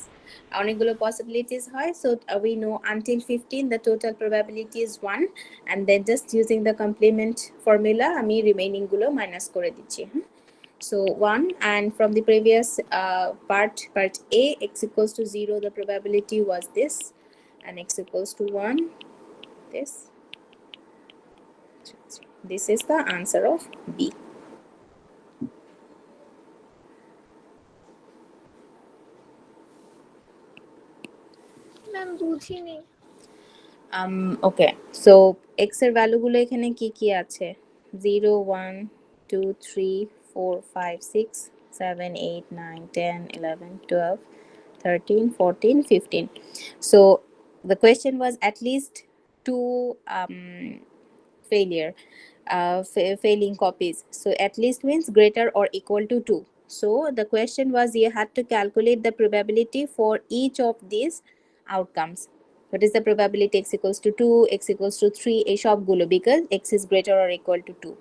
অনেকগুলো possibilities হয়. So we know until 15 the total probability is 1, and then just using the complement formula আমি remaining গুলো minus করে দিচ্ছি. So 1, and from the previous part A, x equals to 0, the probability was this, and x equals to 1, this. This is the answer of B. Ma'am বুঝিনি। Okay, so x এর value গুলো এখানে কি কি আছে? 0 1 2 3 4 5 6 7 8 9 10 11 12 13 14 15. So the question was at least two failing copies. So at least means greater or equal to 2. So the question was you had to calculate the probability for each of these outcomes. What is the probability? X equals to 2, x equals to 3, এই সবগুলো, because x is greater or equal to 2.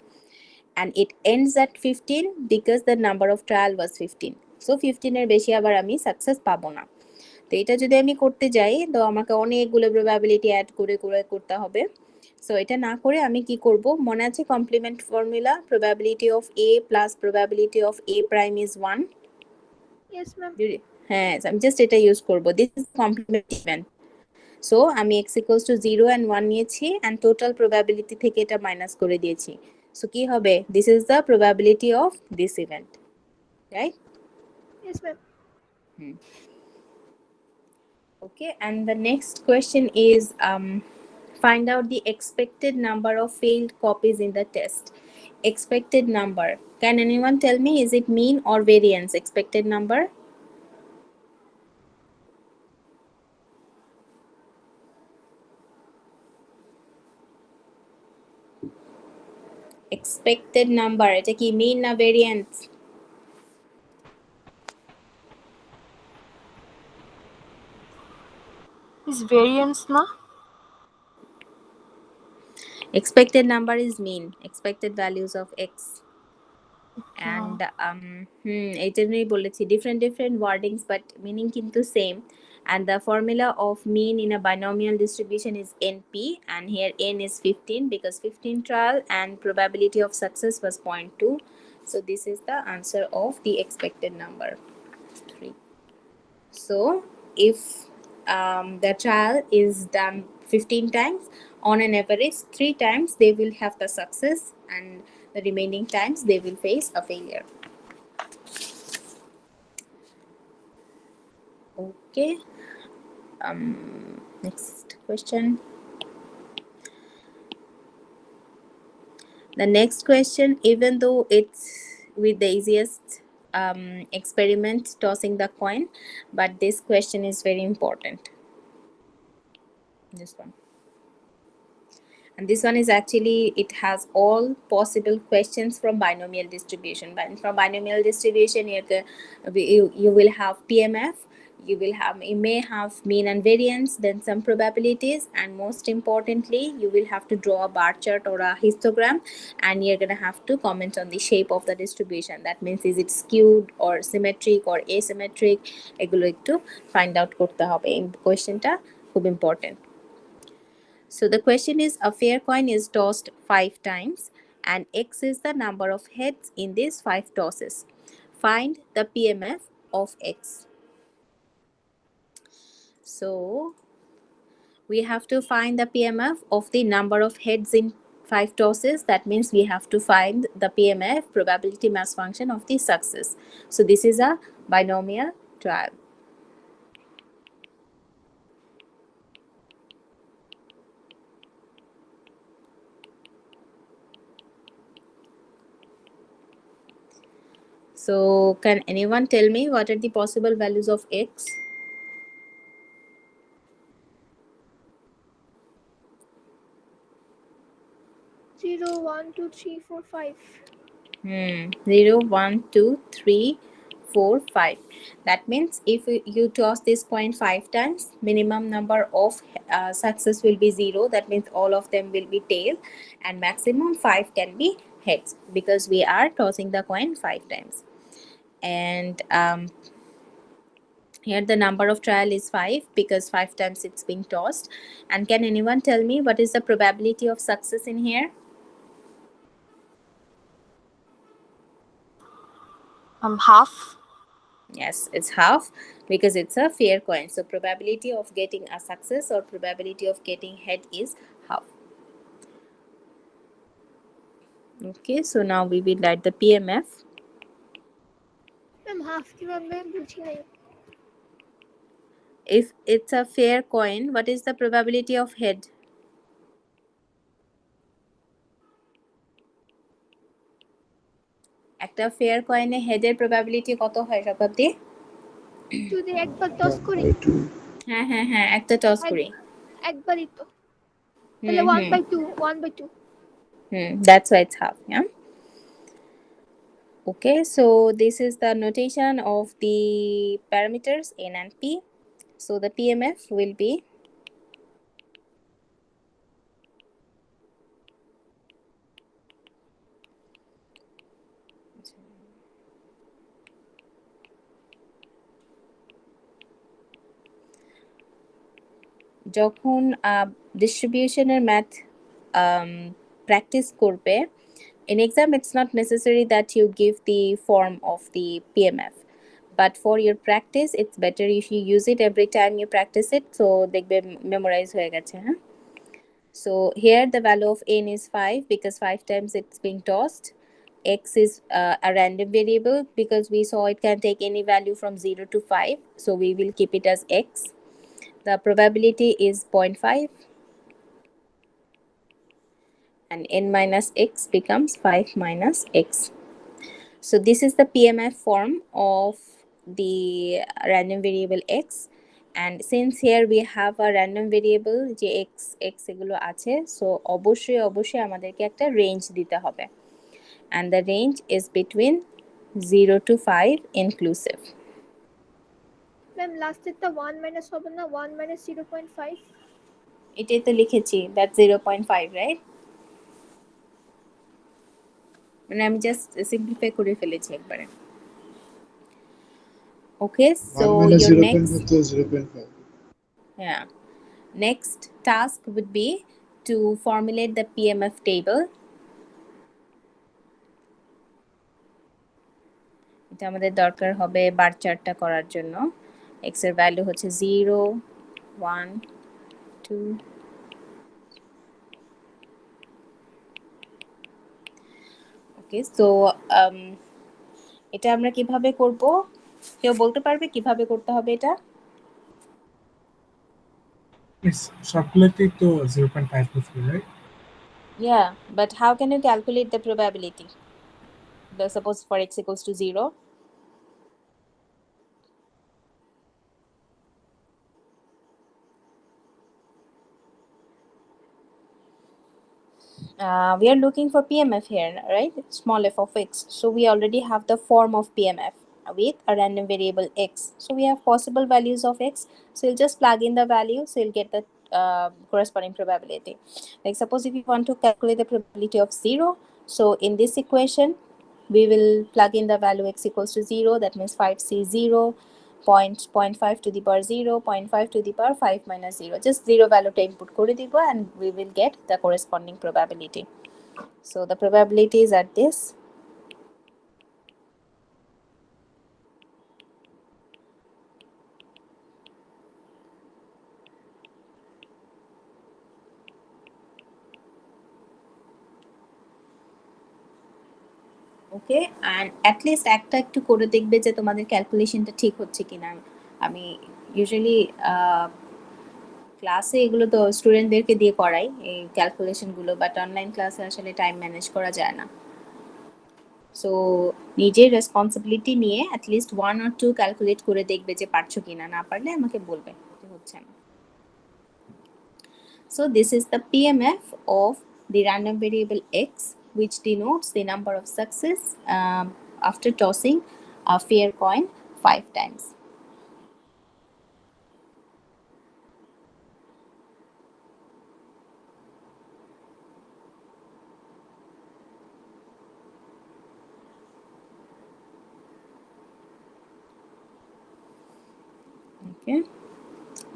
And it ends at 15 because the number of trial was 15. So 15 এর বেশি আবার আমি success পাবো না। তো এটা যদি আমি করতে যাই তো আমাকে অনেকগুলো প্রবাবিলিটি অ্যাড করে করে করতে হবে। সো এটা না করে আমি কি করব, মনে আছে complement formula, probability of a plus probability of a prime is 1. Yes ma'am. হ্যাঁ, আমি জাস্ট এটা ইউজ করব, this is complement event. So আমি x equals to 0 and 1 নিয়েছি, and total probability থেকে এটা মাইনাস করে দিয়েছি। সো কি হবে, this is the probability of this event, right? Yes ma'am. Okay, and the next question is find out the expected number of failed copies in the test. Expected number, can anyone tell me, is it mean or variance? Expected number, expected number, এটা কি mean না variance? Is variance না? Expected number is mean, expected values of x. And এটা নিয়ে বলেছি different wordings but meaning কিন্তু same. And the formula of mean in a binomial distribution is NP, and here n is 15 because 15 trial and probability of success was 0.2. So this is the answer of the expected number 3. So if the trial is done 15 times, on an average 3 times they will have the success, and the remaining times they will face a failure. Okay, next question. The next question, even though it's with the easiest experiment, tossing the coin, but this question is very important, this one. And this one is actually, it has all possible questions from binomial distribution. But from binomial distribution, you will have PMF, you may have mean and variance, then some probabilities, and most importantly, you will have to draw a bar chart or a histogram, and you're gonna have to comment on the shape of the distribution. That means is it skewed or symmetric or asymmetric, এগুলো একটু find out করতে হবে। এই কোয়েশ্চেনটা খুব important. So the question is, a fair coin is tossed 5 times and x is the number of heads in these 5 tosses. Find the PMF of x. So we have to find the PMF of the number of heads in 5 tosses. That means we have to find the PMF, probability mass function, of the success. So this is a binomial trial. So can anyone tell me what are the possible values of x? 0 1 2 3 4 5 0 1 2 3 4 5. That means if you toss this coin 5 times, minimum number of success will be 0. That means all of them will be tail, and maximum 5 can be heads because we are tossing the coin 5 times. and here the number of trial is 5 because 5 times it's being tossed. And can anyone tell me what is the probability of success in here? Half. Yes, it's half because it's a fair coin. So probability of getting a success or probability of getting head is half. Okay, so now we will write the PMF. Ma'am half কিভাবে বুঝি নাই If it's a fair coin, what is the probability of head? একটা fair কয়েনে হেডের probability কত হয় শতাব্দী? যদি একবার toss করি হ্যাঁ হ্যাঁ হ্যাঁ, একটা টস করি। একবারই তো তাহলে হুম 1/2 1/2 that's why it's half. Yeah. Okay, so this is the notation of the parameters n and p. So the PMF will be যখন ডিস্ট্রিবিউশনের ম্যাথ প্র্যাকটিস করবে, in exam it's not necessary that you give the form of the PMF, but for your practice it's better if you use it every time you practice it, so দেখবে memorize হয়ে গেছে। হ্যাঁ, so here the value of n is 5 because 5 times it's being tossed. X is a random variable because we saw it can take any value from 0 to 5, so we will keep it as x. The probability is 0.5 and n minus x becomes 5 minus x. So this is the PMF form of the random variable x, and since here we have a random variable যে x এগুলো আছে, so অবশ্যই আমাদেরকে একটা range দিতে হবে, and the range is between 0 to 5 inclusive. Ma'am লাস্টেরটা 1 minus হবে না 1 মাইনাস 0.5 এটাই তো লিখেছি, that 0.5, right? মানে আমি জাস্ট সিম্পলিফাই করে ফেলেছি একবারে। Okay, so your next 0.5. yeah, next task would be to formulate the PMF table. এটা আমাদের দরকার হবে বার চার্টটা করার জন্য। x এর ভ্যালু হচ্ছে 0 1 2 ওকে, সো এটা আমরা কিভাবে করব? কেউ বলতে পারবে কিভাবে করতে হবে এটা? It's calculated to 0.5 to 3, right? Yeah, but how can you calculate the probability? Suppose for x equals to 0. We are looking for PMF here, right? Small f of x. So we already have the form of PMF with a random variable x. So we have possible values of x. So you'll just plug in the value. So you'll get the corresponding probability. Like suppose if you want to calculate the probability of 0. So in this equation, we will plug in the value x equals to 0. That means 5c 0. 0.5 to the power 0, 0.5 to the power 5 minus 0. Just 0 value to input kore dibo and we will get the corresponding probability. So the probabilities are this. Okay, and at least একটা একটু করে দেখবে যে তোমাদের ক্যালকুলেশনটা ঠিক হচ্ছে কিনা। আমি ইউজুয়ালি ক্লাসে এগুলো তো স্টুডেন্টদেরকে দিয়ে করাই এই ক্যালকুলেশনগুলো, বাট অনলাইন ক্লাসে আসলে টাইম ম্যানেজ করা যায় না। সো নিজের রেসপন্সিবিলিটি নিয়ে অ্যাটলিস্ট 1 or 2 ক্যালকুলেট করে দেখবে যে পারছো কিনা, না পারলে আমাকে বলবে যে হচ্ছে না। So this is the PMF of the random variable x, which denotes the number of success after tossing a fair coin 5 times. Okay.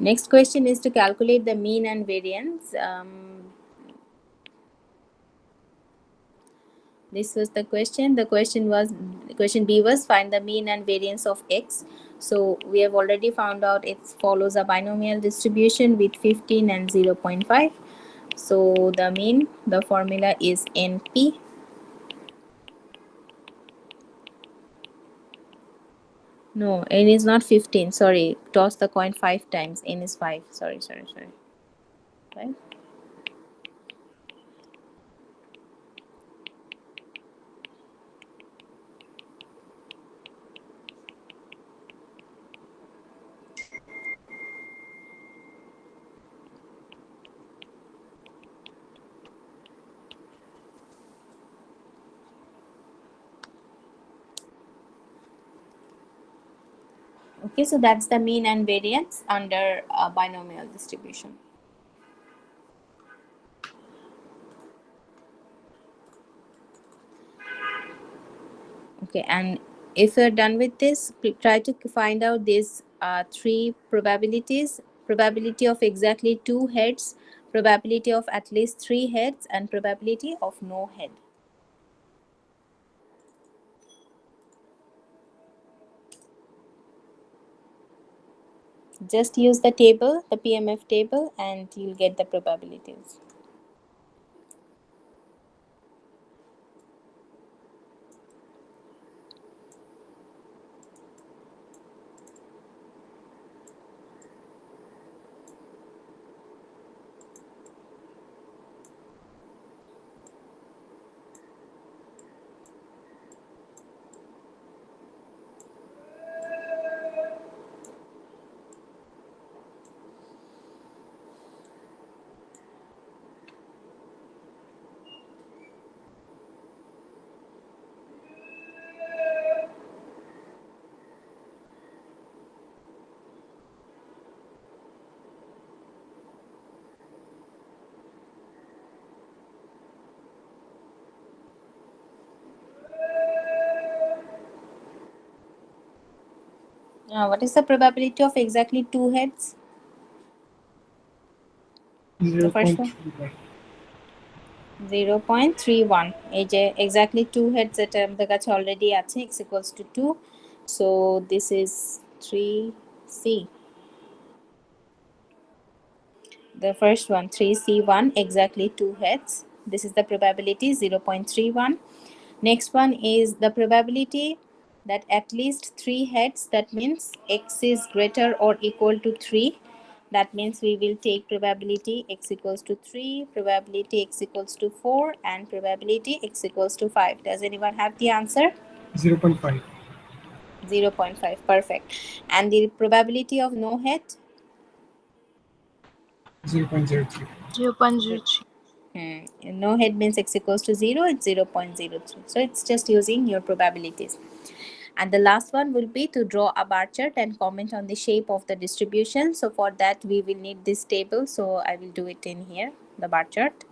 Next question is to calculate the mean and variance. This was the question. The question B was find the mean and variance of x. So we have already found out it follows a binomial distribution with 15 and 0.5. So the mean, the formula is NP. No, n is not 15. Sorry, toss the coin 5 times. N is 5. Sorry. 5. Okay, so that's the mean and variance under a binomial distribution. Okay, and if you're done with this, try to find out these 3 probabilities: probability of exactly 2 heads, probability of at least 3 heads, and probability of no head. Just use the table, the PMF table, and you'll get the probabilities. What is the probability of exactly 2 heads? The first one? 0.31. এই যে exactly 2 heads এটা আমাদের কাছে already আছে, x equals to 2. So this is 3c. The first one, 3c1, exactly 2 heads. This is the probability, 0.31. Next one is the probability that at least 3 heads, that means x is greater or equal to 3. That means we will take probability x equals to 3, probability x equals to 4, and probability x equals to 5. Does anyone have the answer? 0.5. 0.5, perfect. And the probability of no head? 0.03. 0.03. No head means x equals to 0, it's 0.03. So it's just using your probabilities. And the last one will be to draw a bar chart and comment on the shape of the distribution. So for that we will need this table. So I will do it in here, the bar chart.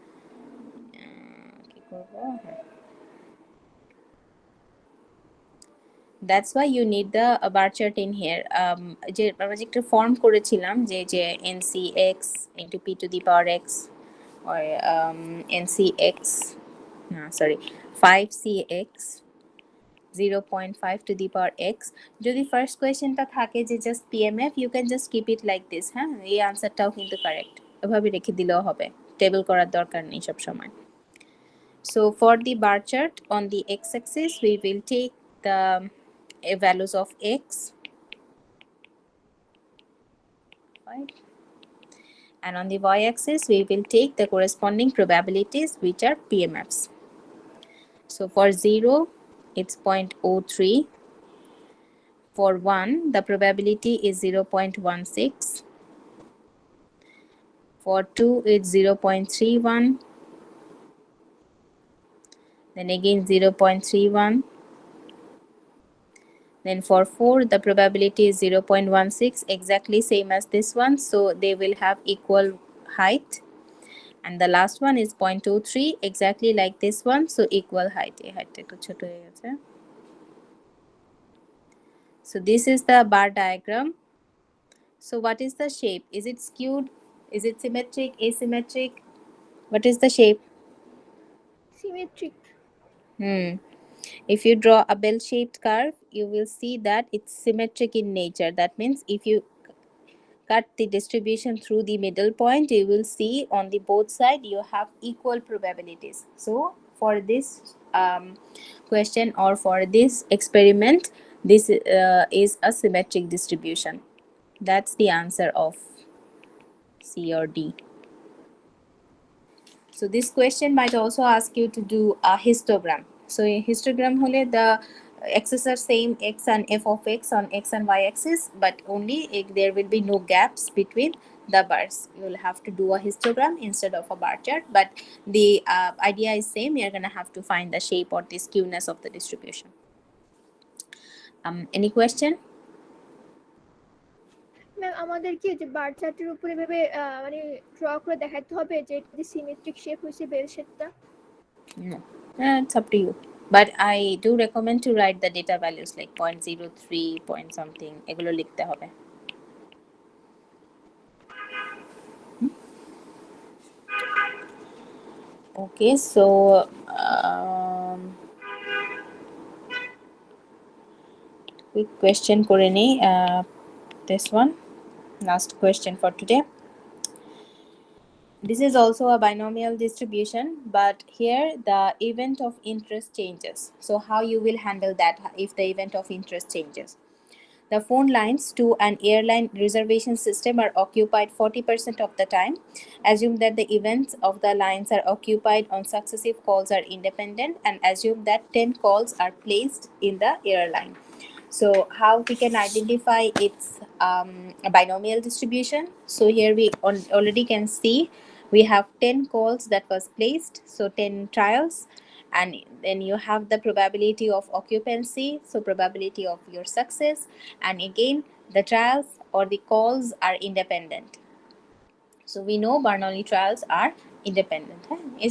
That's why you need the bar chart in here. যে আমরা যে একটা form করেছিলাম যে ncx into p to the power x or ncx, no sorry, 5cx 0.5 to the power x. যদি first কোয়েশ্চেনটা থাকে যে just PMF, you can just keep it like this. হ্যাঁ, এই আনসারটাও কিন্তু কারেক্ট, এভাবে রেখে দিলেও হবে, টেবল করার দরকার নেই সব সময়। So for the bar chart, on the x-axis we will take the values of x, right? And on the y-axis we will take the corresponding probabilities, which are PMFs. So for 0 it's 0.03. For 1 the probability is 0.16. For 2 it's 0.31. Then again 0.31. Then for 4 the probability is 0.16, exactly same as this one, so they will have equal height. And the last one is 0.23, exactly like this one, so equal height. So this is the bar diagram. So what is the shape? Is it skewed? Is it symmetric, asymmetric? What is the shape? Symmetric. If you draw a bell-shaped curve, you will see that it's symmetric in nature. That means if you cut the distribution through the middle point, you will see on the both side you have equal probabilities. So for this question or for this experiment, this is a symmetric distribution. That's the answer of C or D. So this question might also ask you to do a histogram. So in histogram hole the x's are same, x and f of x on x and y axis, but only there will be no gaps between the bars. You will have to do a histogram instead of a bar chart, but the idea is same. You're going to have to find the shape or the skewness of the distribution. Any question? Ma'am আমাদের কি যে বার চার্টের উপরে ভেবে মানে draw করে দেখাতে হবে যে এটা যে সিমেট্রিক শেপ হইছে বেল শেপটা? No, it's up to you. But I do recommend to write the data values like 0.03 point something. এগুলো লিখতে হবে. Okay, so quick question করে নেই. This one, last question for today. This is also a binomial distribution, but here the event of interest changes. So how you will handle that if the event of interest changes? The phone lines to an airline reservation system are occupied 40% of the time. Assume that the events of the lines are occupied on successive calls are independent, and assume that 10 calls are placed in the airline. So how we can identify its a binomial distribution? So here we already can see we have 10 calls that was placed, so 10 trials, and then you have the probability of occupancy, so probability of your success, and again the trials or the calls are independent. So we know Bernoulli trials are independent.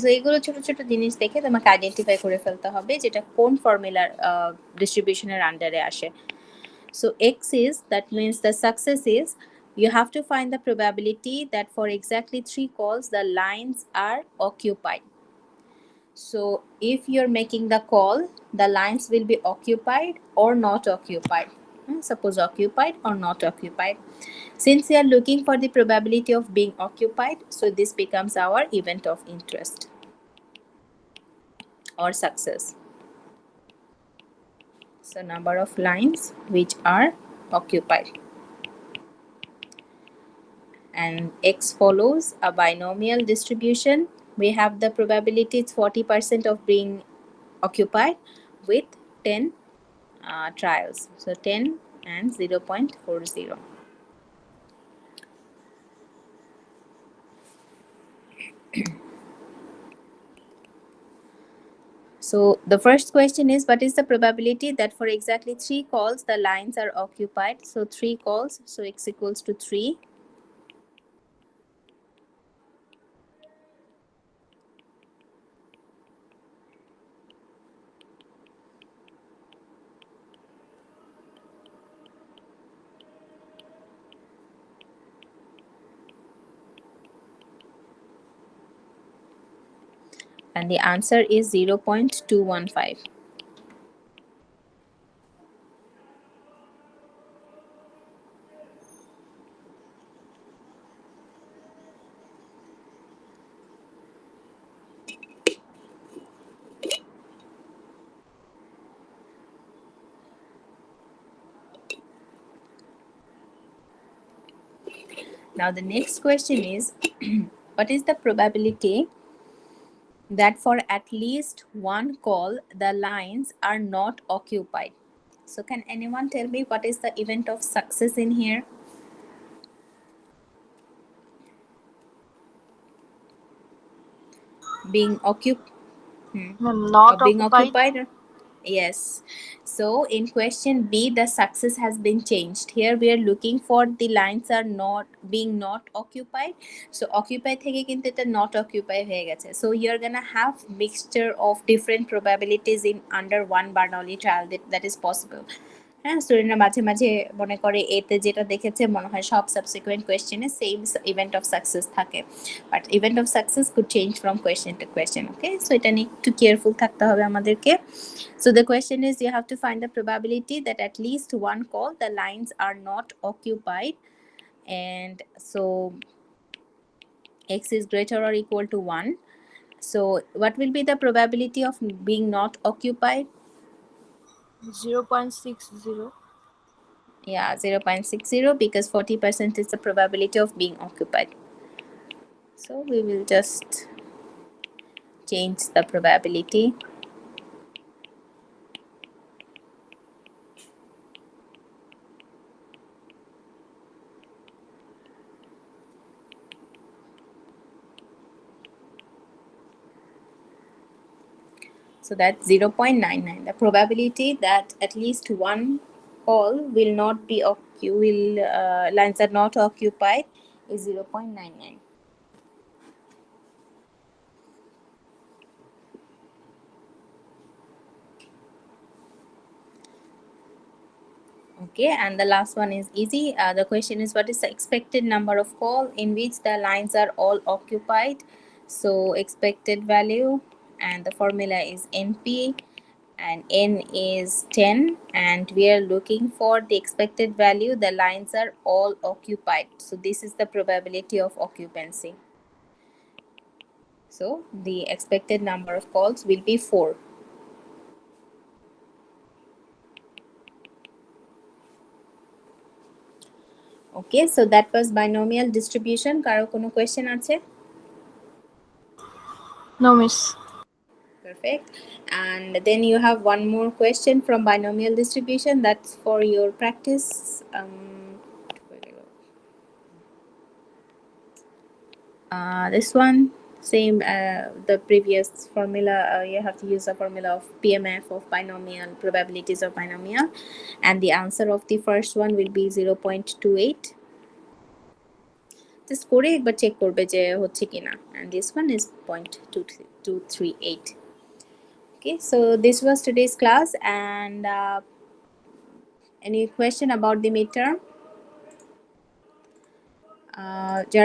So এগুলো ছোট ছোট জিনিস দেখে তোমাকে identify করে ফেলতে হবে যেটা কোন ফর্মুলার ডিস্ট্রিবিউশনের আন্ডারে আসে. So x is, that means the success is, you have to find the probability that for exactly 3 calls the lines are occupied. So if you're making the call, the lines will be occupied or not occupied. Suppose occupied or not occupied. Since we are looking for the probability of being occupied, so this becomes our event of interest or success. So number of lines which are occupied. And x follows a binomial distribution. We have the probability it's 40% of being occupied with 10 trials. So 10 and 0.40. So the first question is, what is the probability that for exactly 3 calls the lines are occupied? So 3 calls, so x equals to 3. And the answer is 0.215. Now the next question is, what is the probability that for at least one call the lines are not occupied? So can anyone tell me what is the event of success in here? Being occupied. Not Being occupied. occupied. Yes. So in question B, the success has been changed. Here we are looking for the lines are not being not occupied. So occupied থেকে কিন্তু এটা not occupied হয়ে গেছে. So you're gonna have mixture of different probabilities in under one Bernoulli trial that is possible. হ্যাঁ, স্টুডেন্টরা মাঝে মাঝে মনে করে এতে যেটা দেখেছে মনে হয় সব সাবসিকুয়েন্ট কোয়েশ্চেনে সেম ইভেন্ট অফ সাকসেস থাকে, but event of success could change from question to question. Okay, so এটা নিয়ে একটু কেয়ারফুল থাকতে হবে আমাদেরকে। So the question is, you have to find the probability that at least one call the lines are not occupied, and so x is greater or equal to 1. So what will be the probability of being not occupied? 0.60. Yeah, 0.60, because 40% is the probability of being occupied. So we will just change the probability. So that's 0.99. The probability that at least one call will not be lines are not occupied is 0.99. Okay, and the last one is easy. The question is, what is the expected number of call in which the lines are all occupied? So expected value, and the formula is NP, and N is 10, and we are looking for the expected value. The lines are all occupied. So this is the probability of occupancy. So the expected number of calls will be 4. Okay, so that was binomial distribution. Karo kono question ache? No, miss. Perfect. And then you have one more question from binomial distribution. That's for your practice. This one, same the previous formula. You have to use a formula of PMF of binomial, probabilities of binomial, and the answer of the first one will be 0.28. Just করে একবার check করবে যে হচ্ছে কিনা, and this one is 0.238. Okay, so this was today's class, and any question about the midterm? যারা